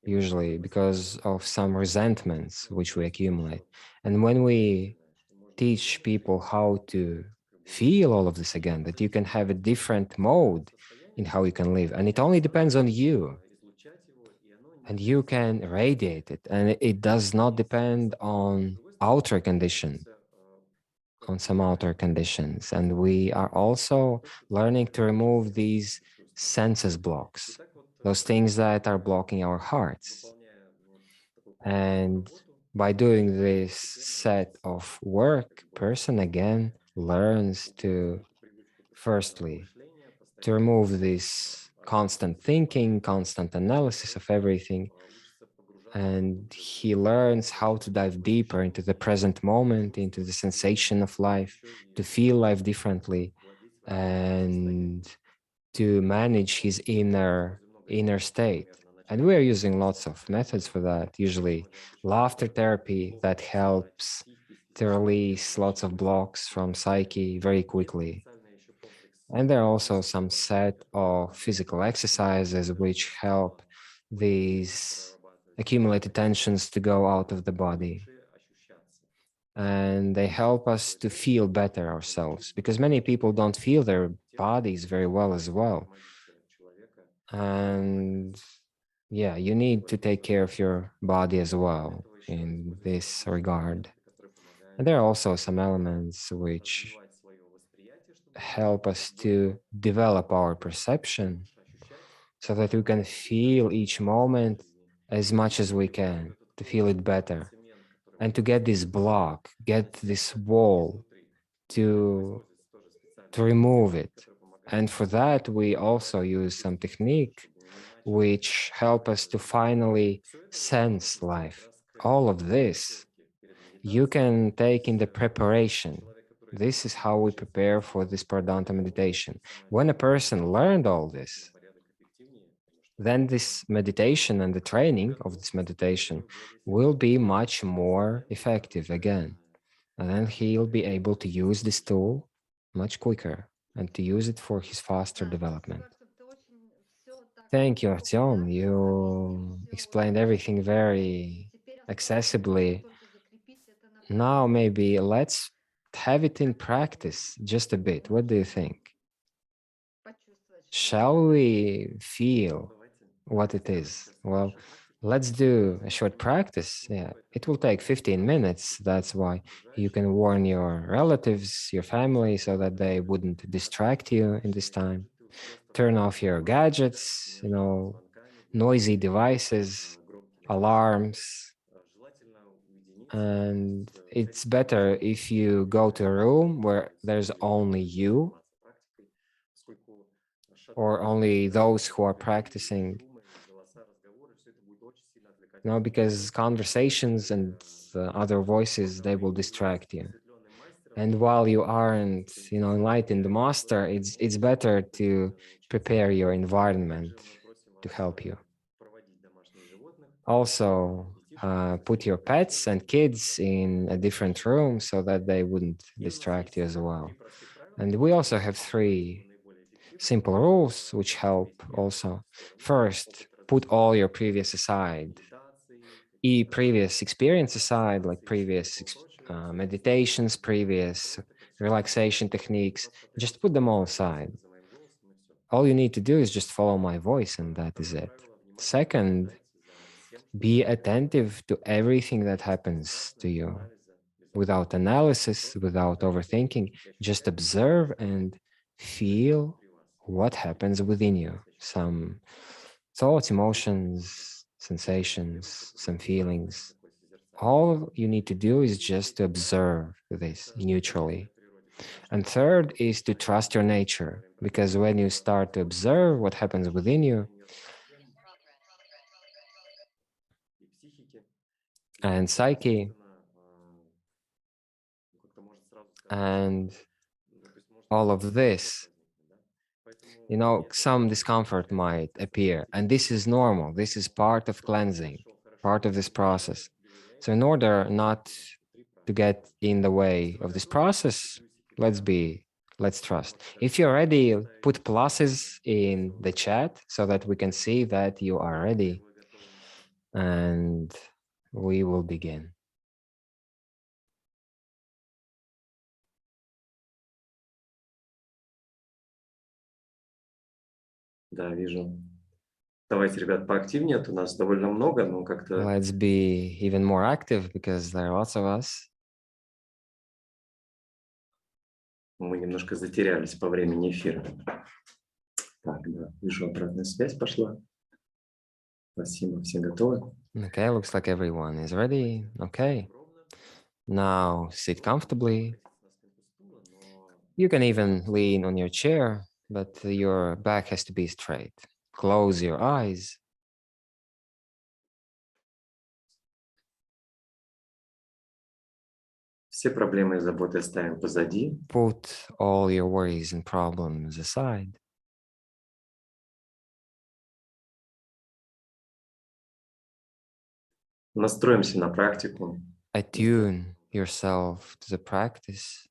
usually because of some resentments which we accumulate. And when we teach people how to feel all of this again, that you can have a different mode in how you can live, and it only depends on you, and you can radiate it, and it does not depend on outer condition, on some outer conditions. And we are also learning to remove these senses blocks, those things that are blocking our hearts. And by doing this set of work, person again learns to, firstly, to remove this constant thinking, constant analysis of everything. And he learns how to dive deeper into the present moment, into the sensation of life, to feel life differently, and to manage his inner state. And we're using lots of methods for that, usually laughter therapy that helps to release lots of blocks from psyche very quickly. And there are also some set of physical exercises which help these accumulated tensions to go out of the body. And they help us to feel better ourselves, because many people don't feel their bodies very well as well. And yeah, you need to take care of your body as well in this regard. And there are also some elements which help us to develop our perception so that we can feel each moment as much as we can, to feel it better, and to get this block, get this wall, to remove it. And for that, we also use some technique which help us to finally sense life. All of this you can take in the preparation. This is how we prepare for this Paradental meditation. When a person learned all this, then this meditation and the training of this meditation will be much more effective again. And then he'll be able to use this tool much quicker and to use it for his faster development. Thank you, Artyom. You explained everything very accessibly. Now maybe let's have it in practice just a bit. What do you think? Shall we feel what it is? Well, let's do a short practice. Yeah, it will take 15 minutes. That's why you can warn your relatives, your family, so that they wouldn't distract you in this time. Turn off your gadgets, noisy devices, alarms. And it's better if you go to a room where there's only you or only those who are practicing. Because conversations and other voices, they will distract you. And while you aren't, enlightened master, it's better to prepare your environment to help you. Also, put your pets and kids in a different room so that they wouldn't distract you as well. And we also have 3 simple rules which help also. First, put all your previous aside. Previous experience aside, like previous meditations, previous relaxation techniques, just put them all aside. All you need to do is just follow my voice, and that is it. Second, be attentive to everything that happens to you without analysis, without overthinking. Just observe and feel what happens within you. Some thoughts, emotions, sensations, some feelings. All you need to do is just to observe this neutrally. And third is to trust your nature, because when you start to observe what happens within you and psyche and all of this, some discomfort might appear, and this is normal. This is part of cleansing, part of this process. So in order not to get in the way of this process, let's trust. If you're ready, put pluses in the chat so that we can see that you are ready, and we will begin. Да, вижу. Давайте, ребят, поактивнее. У нас довольно много, но как-то Let's be even more active because there are lots of us. мы немножко затерялись по времени эфира. Так, да, вижу, обратная связь пошла. Спасибо, все готовы? Okay, looks like everyone is ready. Okay. Now sit comfortably. You can even lean on your chair, but your back has to be straight. Close your eyes. Все проблемы и заботы оставим позади. Put all your worries and problems aside. Настроимся на практику. Attune yourself to the practice.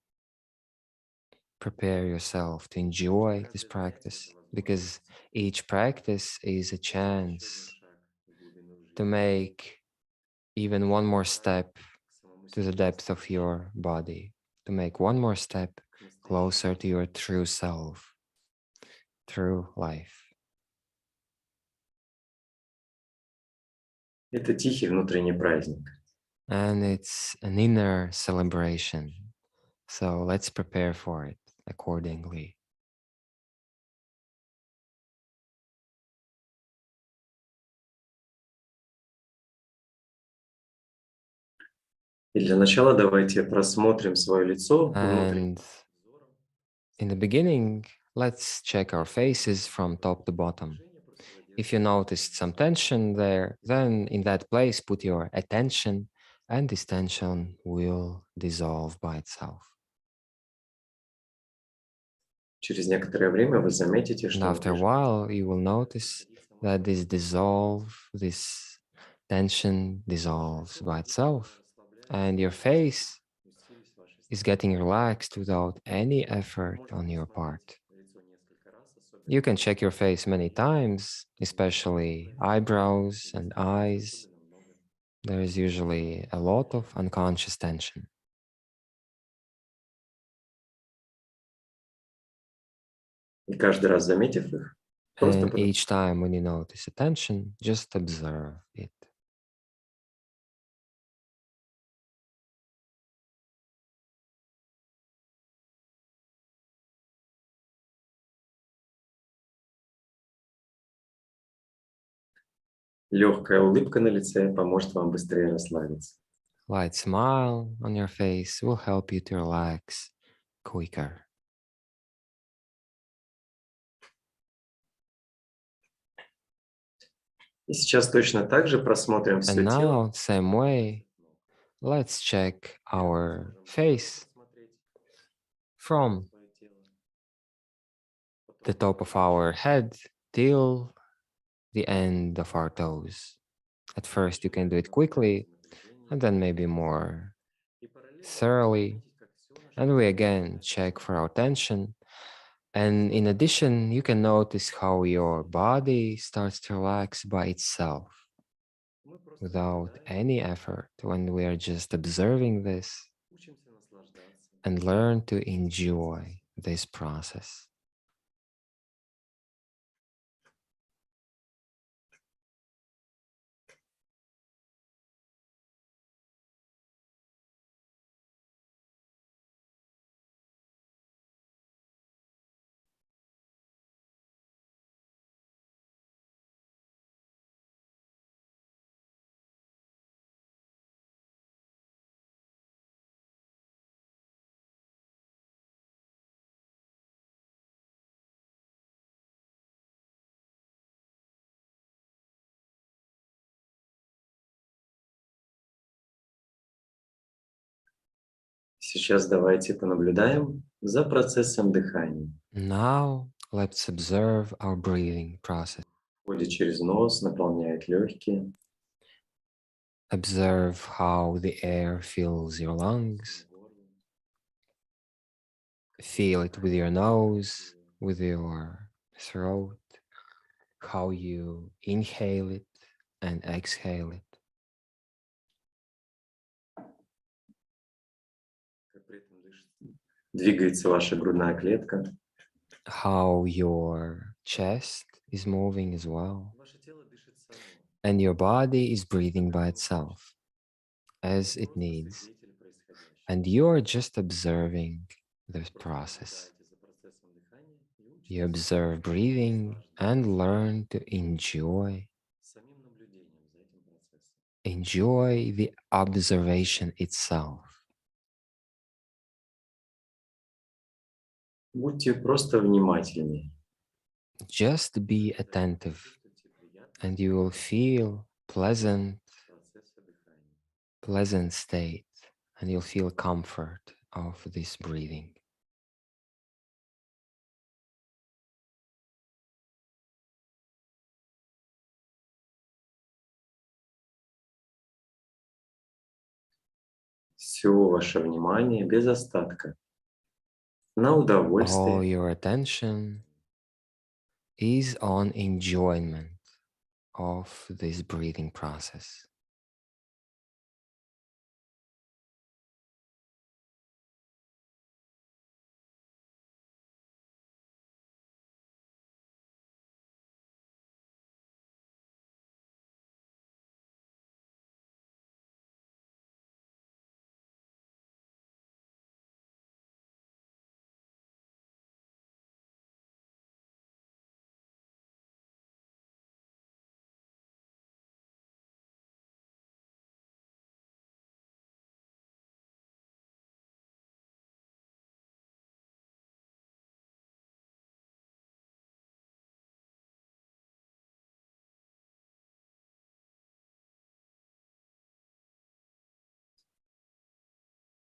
Prepare yourself to enjoy this practice, because each practice is a chance to make even one more step to the depth of your body, to make one more step closer to your true self, true life. Это тихий внутренний праздник. And it's an inner celebration. So let's prepare for it accordingly. И для начала давайте просмотрим свое лицо внутренне. And in the beginning, let's check our faces from top to bottom. If you noticed some tension there, then in that place, put your attention, and this tension will dissolve by itself. Через некоторое время вы заметите, And что after a while, you will notice that this tension dissolves by itself, and your face is getting relaxed without any effort on your part. You can check your face many times, especially eyebrows and eyes. There is usually a lot of unconscious tension. И каждый раз заметив их, просто And each time when you notice a tension, just observe it. легкая улыбка на лице поможет вам быстрее расслабиться. Light smile on your face will help you to relax quicker. И сейчас точно так же просмотрим все And тело. now, same way, let's check our face from the top of our head till the end of our toes. At first, you can do it quickly, and then maybe more thoroughly. And we again check for our tension. And in addition, you can notice how your body starts to relax by itself without any effort when we are just observing this. Учимся наслаждаться. and learn to enjoy this process. Сейчас давайте понаблюдаем за процессом дыхания. Now, let's observe our breathing process. Входит через нос, наполняет легкие. Observe how the air fills your lungs. Feel it with your nose, with your throat, how you inhale it and exhale it. Как при этом двигается ваша грудная клетка. How your chest is moving as well. Ваше тело дышит само. And your body is breathing by itself as it Просто needs. свидетель происходящего. And you're just observing the Просто process. наблюдаете за процессом дыхания и учитесь You observe breathing and learn to enjoy самим наблюдением за этим процессом. Enjoy the observation itself. Будьте просто внимательнее. Just be attentive, Чувствуйте приятность and you will feel pleasant процесса дыхания. state, and you'll feel comfort of this breathing. Все ваше внимание без остатка на All удовольствие. your attention is on enjoyment of this breathing process.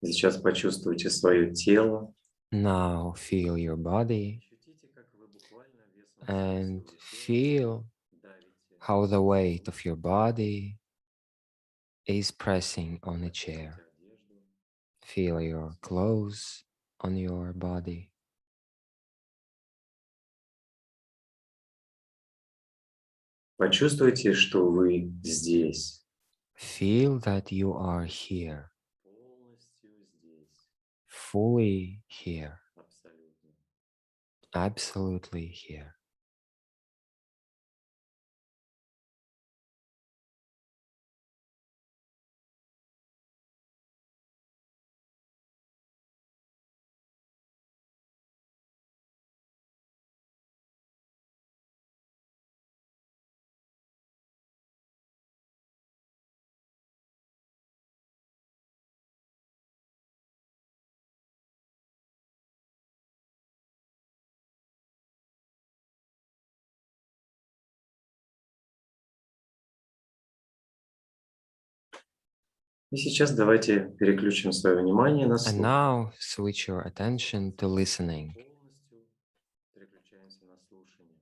Сейчас почувствуйте свое тело. Now feel your body Ощутите, как вы буквально весом and своего тела feel давите how the weight of your body is pressing on a chair. почувствуйте одежду. Feel your clothes on your body. Почувствуйте, что вы здесь. Feel that you are here, Полностью здесь. fully here, Абсолютно. absolutely here. И сейчас давайте переключим свое внимание на And слух. now switch your attention to listening. Полностью переключаемся на слушание.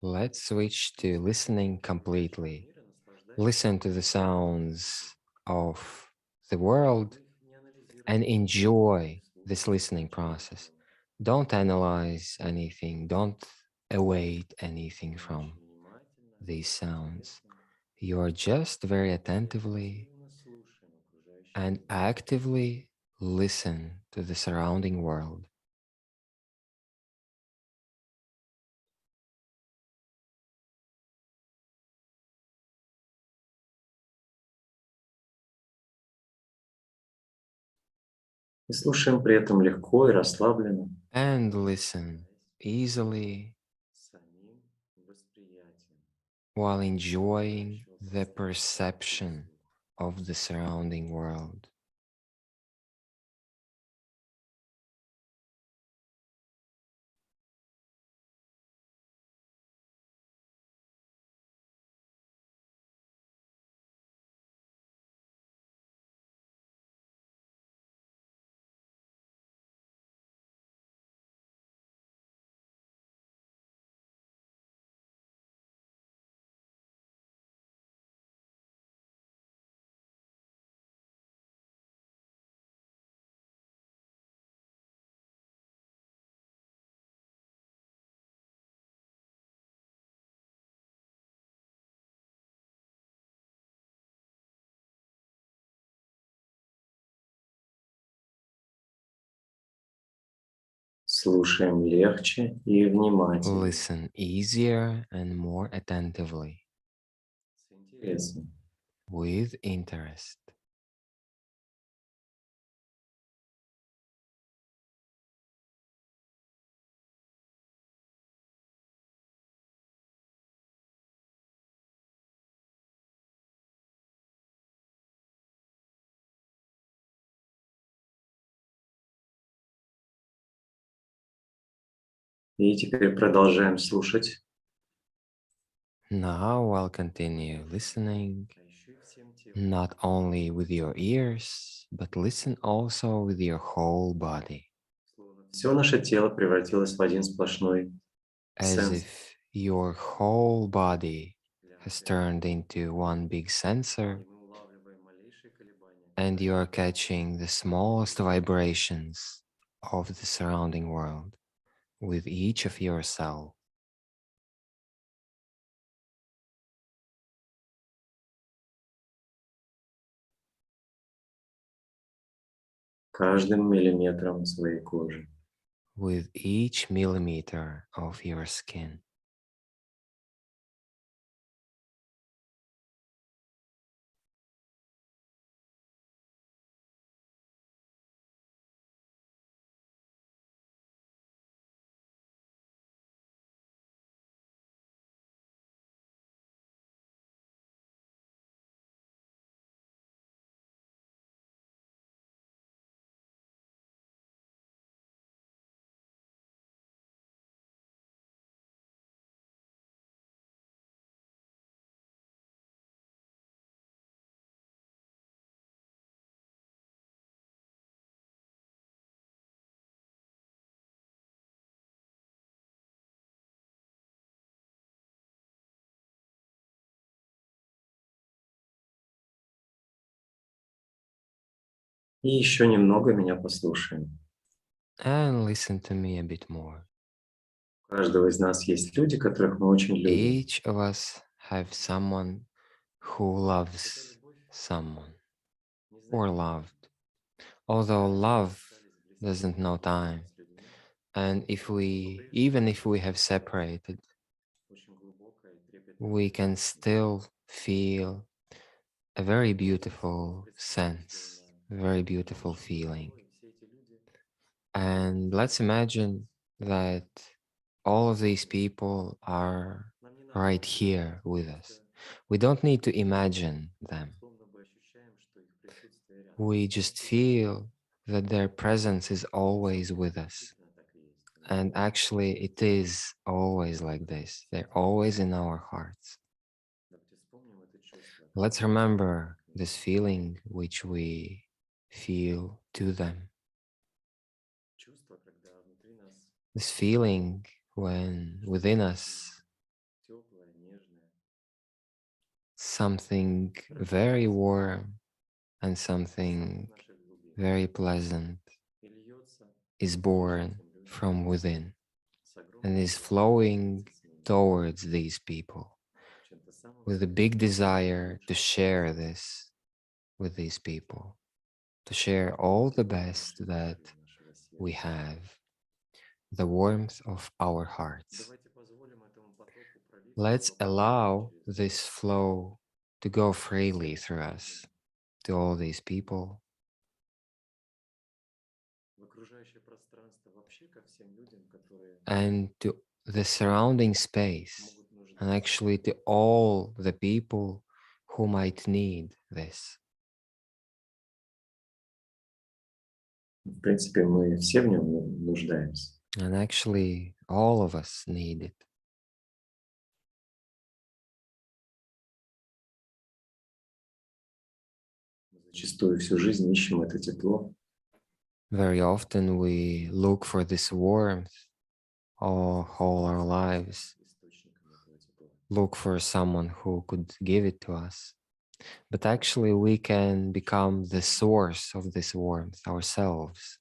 Let's switch to listening completely. Мира, наслаждайтесь. Listen to the sounds of the world Мы их не анализируем. and enjoy this listening process. Don't analyze anything, don't await anything from Очень внимательно, these sounds. интересно, You are just very attentively интенсивно слушаем окружающий and мир. actively listen to the surrounding world. И слушаем при этом легко и расслабленно, And listen easily самим восприятием. while enjoying the perception of the surrounding world. Слушаем легче и внимательно, Listen easier and more attentively, с интересом. with interest. И теперь продолжаем слушать. Now I'll continue listening, А еще и всем телом. not only with your ears, but listen also with your whole body, Словно все наше тело превратилось в один сплошной as сенс. if your whole body has turned into one big sensor И мы улавливаем малейшие колебания. and you are catching the smallest vibrations of the surrounding world with each of your cells. Каждым миллиметром своей кожи. With each millimeter of your skin. И еще немного меня послушаем. And listen to me a bit more. У каждого из нас есть люди, которых мы очень любим. Each of us have someone who loves someone or loved. Although love doesn't know time, and even if we have separated, we can still feel a very beautiful sense, a very beautiful feeling. And let's imagine that all of these people are right here with us. We don't need to imagine them. We just feel that their presence is always with us. And actually, it is always like this. They're always in our hearts. Let's remember this feeling which we feel to them. This feeling when within us something very warm and something very pleasant is born from within and is flowing towards these people with a big desire to share this with these people, to share all the best that we have, the warmth of our hearts. Let's allow this flow to go freely through us, to all these people, and to the surrounding space, and actually to all the people who might need this. В принципе, мы все в нем нуждаемся. And actually, all of us need it. Мы зачастую всю жизнь ищем это тепло, Very often we look for this warmth all our lives, источником этого тепла. look for someone who could give it to us. But actually, we can become the source of this warmth ourselves.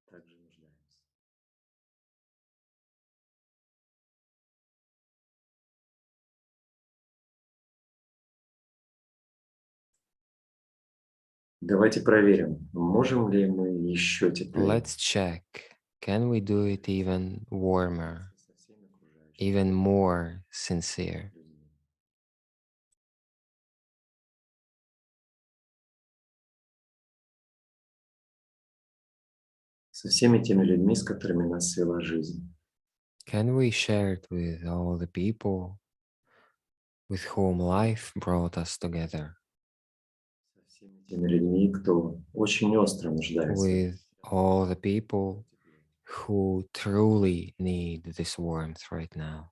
Также нуждаемся. Давайте проверим, можем ли мы еще теплее. Let's check. Can we do it even warmer, Со всеми окружающими even more sincere? людьми. Со всеми теми людьми, с которыми нас свела жизнь. Can we share it with all the people with whom life brought us together? Со всеми теми людьми, кто очень остро нуждается. With all the people who truly need this warmth right now.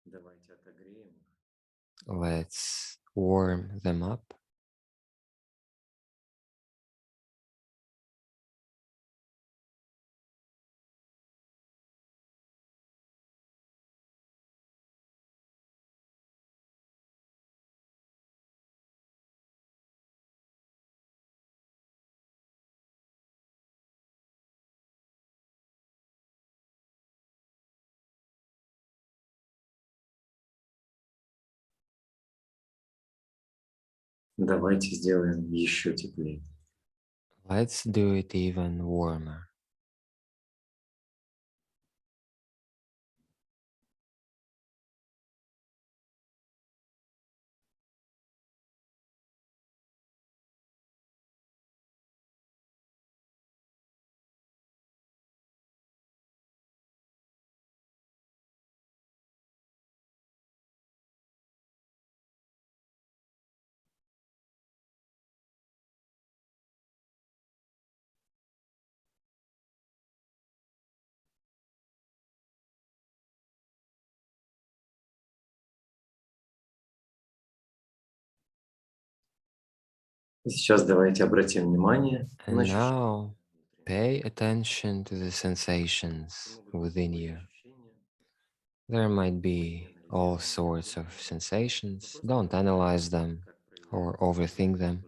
Давайте отогреем их. Let's warm them up. Давайте сделаем еще теплее. Let's do it even warmer. И сейчас давайте обратим внимание на And ощущения. now pay attention to the sensations within you. There might be all sorts of sensations. Don't analyze them or overthink them.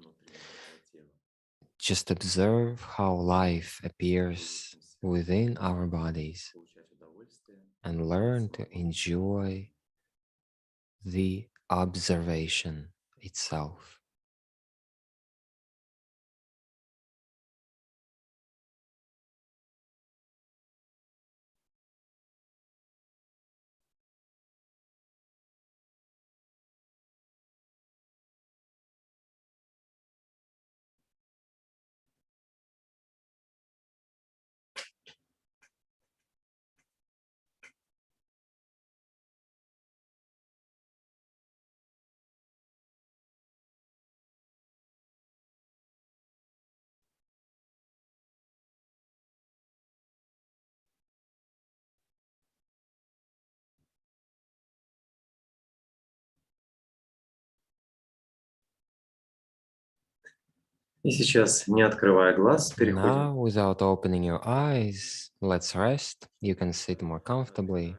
Just observe how life appears within our bodies and learn to enjoy the observation itself. И сейчас, не открывая глаз, переходим. Now, without opening your eyes, let's rest. You can sit more comfortably.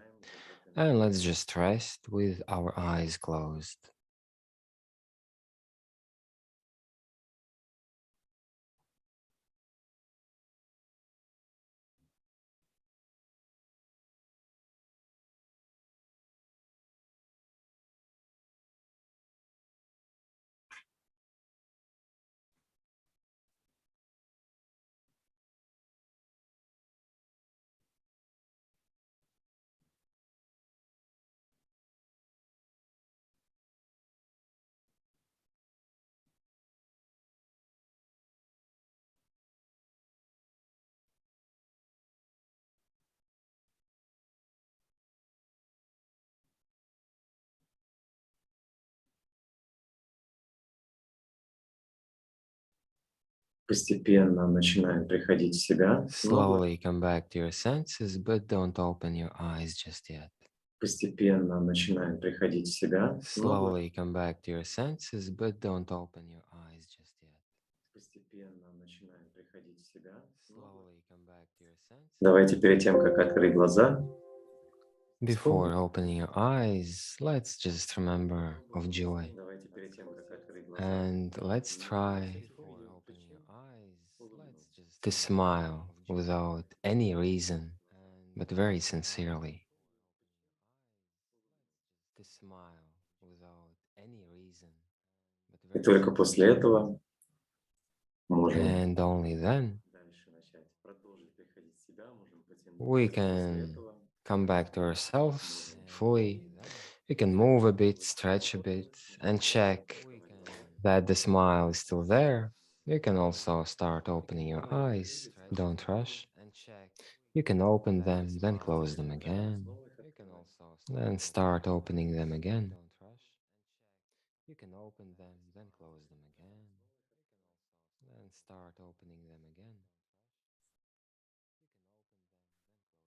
And let's just rest with our eyes closed. Постепенно начинаем приходить в себя. Slowly come back to your senses, but don't open your eyes just yet. Постепенно начинаем приходить в себя. Slowly come back to your senses, but don't open your eyes just yet. Постепенно начинаем приходить в себя. Slowly come back to your senses. Давайте перед тем, как открыть глаза, Before opening your eyes, let's just remember of joy. давайте перед тем, как открыть глаза, And let's try to smile without any reason, but very sincerely. To smile without any reason, but и very только после sincerely. этого можем And only then дальше начать. Продолжить приходить в себя, можем потянуться. we После can этого come back to ourselves fully. We can move a bit, stretch a bit, and check that the smile is still there. You can also start opening your eyes. Don't rush. You can open them, then close them again, then start opening them again. You can open them, then close them again, then start opening them again.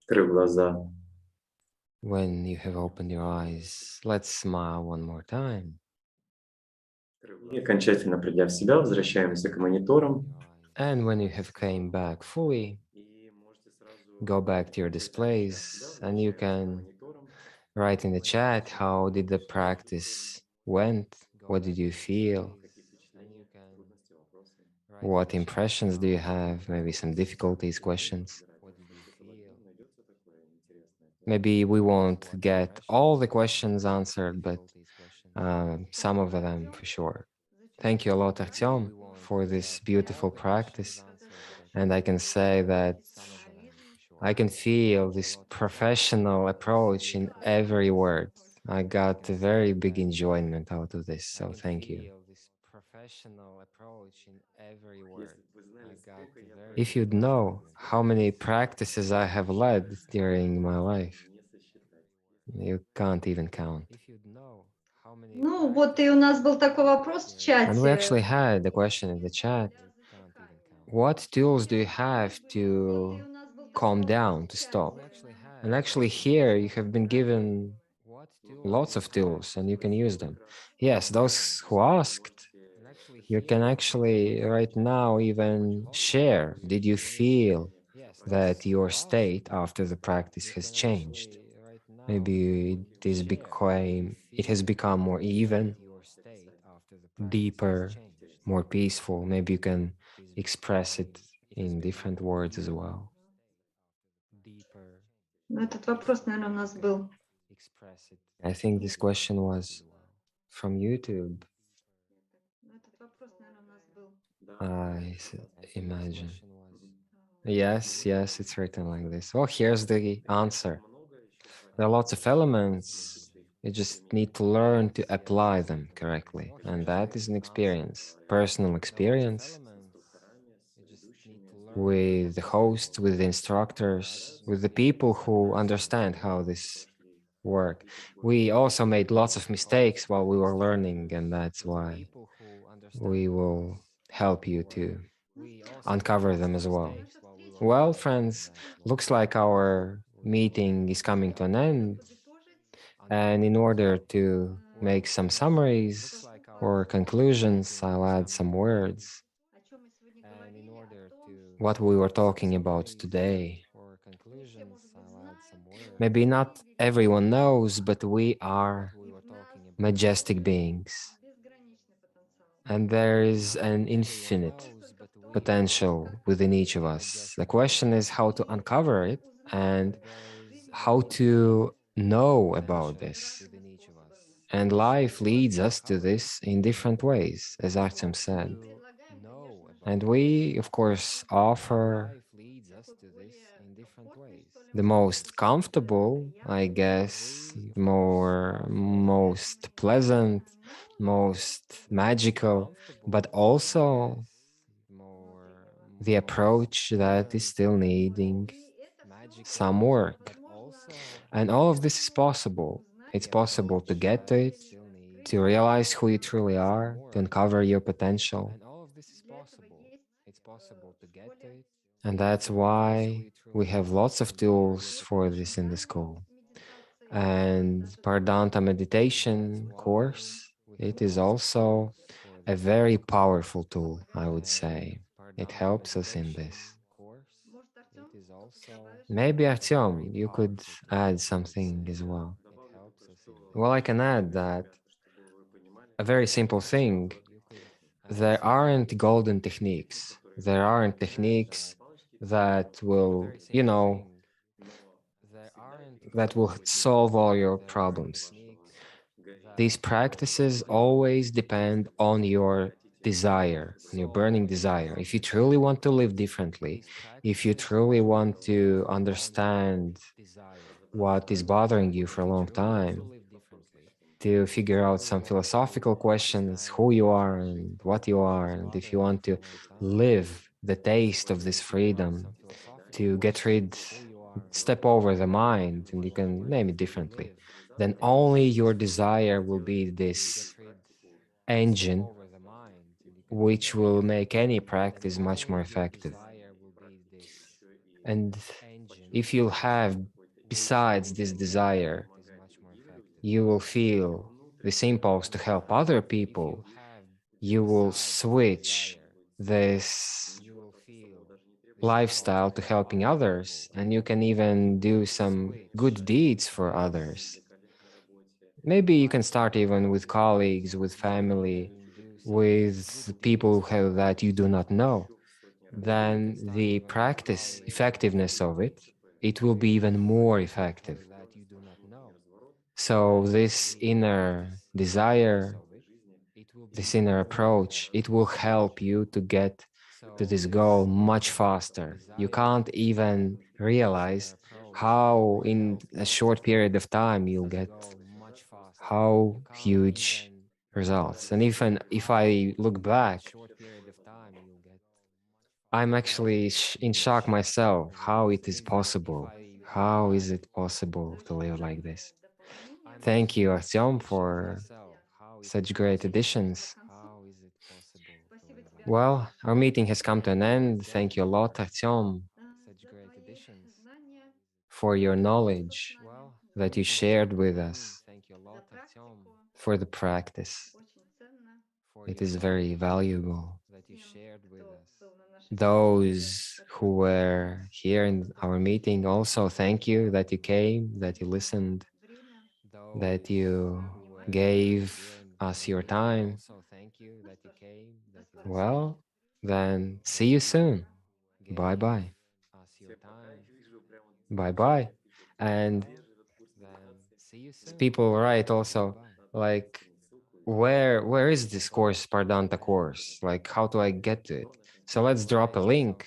открыв глаза, When you have opened your eyes, let's smile one more time. и окончательно придя в себя, возвращаемся к мониторам. And when you have came back fully, И можете сразу go back to your написать в чат. displays Да, and you возвращаемся к can мониторам. write in the chat how did the practice went, what did you feel, Какие впечатления, трудности, вопросы. what impressions do you have, maybe some difficulties, questions. Найдется такое интересное. Maybe we won't get all the questions answered, but some of them for sure. Thank you a lot, Artyom, for this beautiful practice. And I can say that I can feel this professional approach in every word. I got a very big enjoyment out of this, so thank you. If you'd know how many practices I have led during my life, you can't even count. Ну, вот и у нас был такой вопрос в And we actually чате. had a question in the chat. What tools do you have to calm down, to stop? And actually here you have been given lots of tools and you can use them. Yes, those who asked, you can actually right now even share. Did you feel that your state after the practice has changed? Maybe it has become more even, deeper, more peaceful. Maybe you can express it in different words as well. Ну, этот вопрос, наверное, у нас был. I think this question was from YouTube. Ну, этот вопрос, наверное, у нас был. I imagine. Yes, it's written like this. Well, here's the answer. There are lots of elements. You just need to learn to apply them correctly. And that is an experience, personal experience with the hosts, with the instructors, with the people who understand how this work. We also made lots of mistakes while we were learning, and that's why we will help you to uncover them as well. Well, friends, looks like our meeting is coming to an end. And in order to make some summaries or conclusions, I'll add some words. What we were talking about today. Maybe not everyone knows, but we are majestic beings. And there is an infinite potential within each of us. The question is how to uncover it and how to know about this. And life leads us to this in different ways, as Artem said. And we, of course, offer the most comfortable, I guess, most pleasant, most magical, but also the approach that is still needing some work. And all of this is possible. It's possible to get to it, to realize who you truly are, to uncover your potential. And that's why we have lots of tools for this in the school. And Paradental Meditation course, it is also a very powerful tool, I would say. It helps us in this. Maybe Artyom, you could add something as well. Well, I can add that a very simple thing. There aren't golden techniques. There aren't techniques that will, that will solve all your problems. These practices always depend on your desire, on your burning desire. If you truly want to live differently, if you truly want to understand what is bothering you for a long time, to figure out some philosophical questions, who you are and what you are, and if you want to live the taste of this freedom, to get rid, step over the mind, and you can name it differently, then only your desire will be this engine which will make any practice much more effective. And if you'll have, besides this desire, you will feel this impulse to help other people, you will switch this lifestyle to helping others, and you can even do some good deeds for others. Maybe you can start even with colleagues, with family, with people that you do not know. Then the practice effectiveness of it, it will be even more effective. So this inner desire, this inner approach, it will help you to get to this goal much faster. You can't even realize how in a short period of time you'll get how huge results. And even if I look back, I'm actually in shock myself how it is possible. How is it possible to live like this? Thank you, Artyom, for such great additions. Well, our meeting has come to an end. Thank you a lot, Artyom, for your knowledge that you shared with us, for the practice. It is very valuable. Those who were here in our meeting also, thank you that you came, that you listened, that you gave us your time. Well, then see you soon. Bye bye. Bye bye. And people write also like, where is this course, Pardanta course? Like, how do I get to it? So let's drop a link.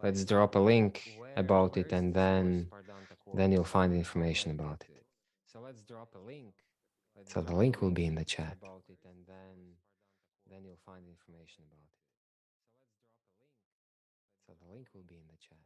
Let's drop a link about it, and then you'll find information about it. So the link will be in the chat. So the link will be in the chat.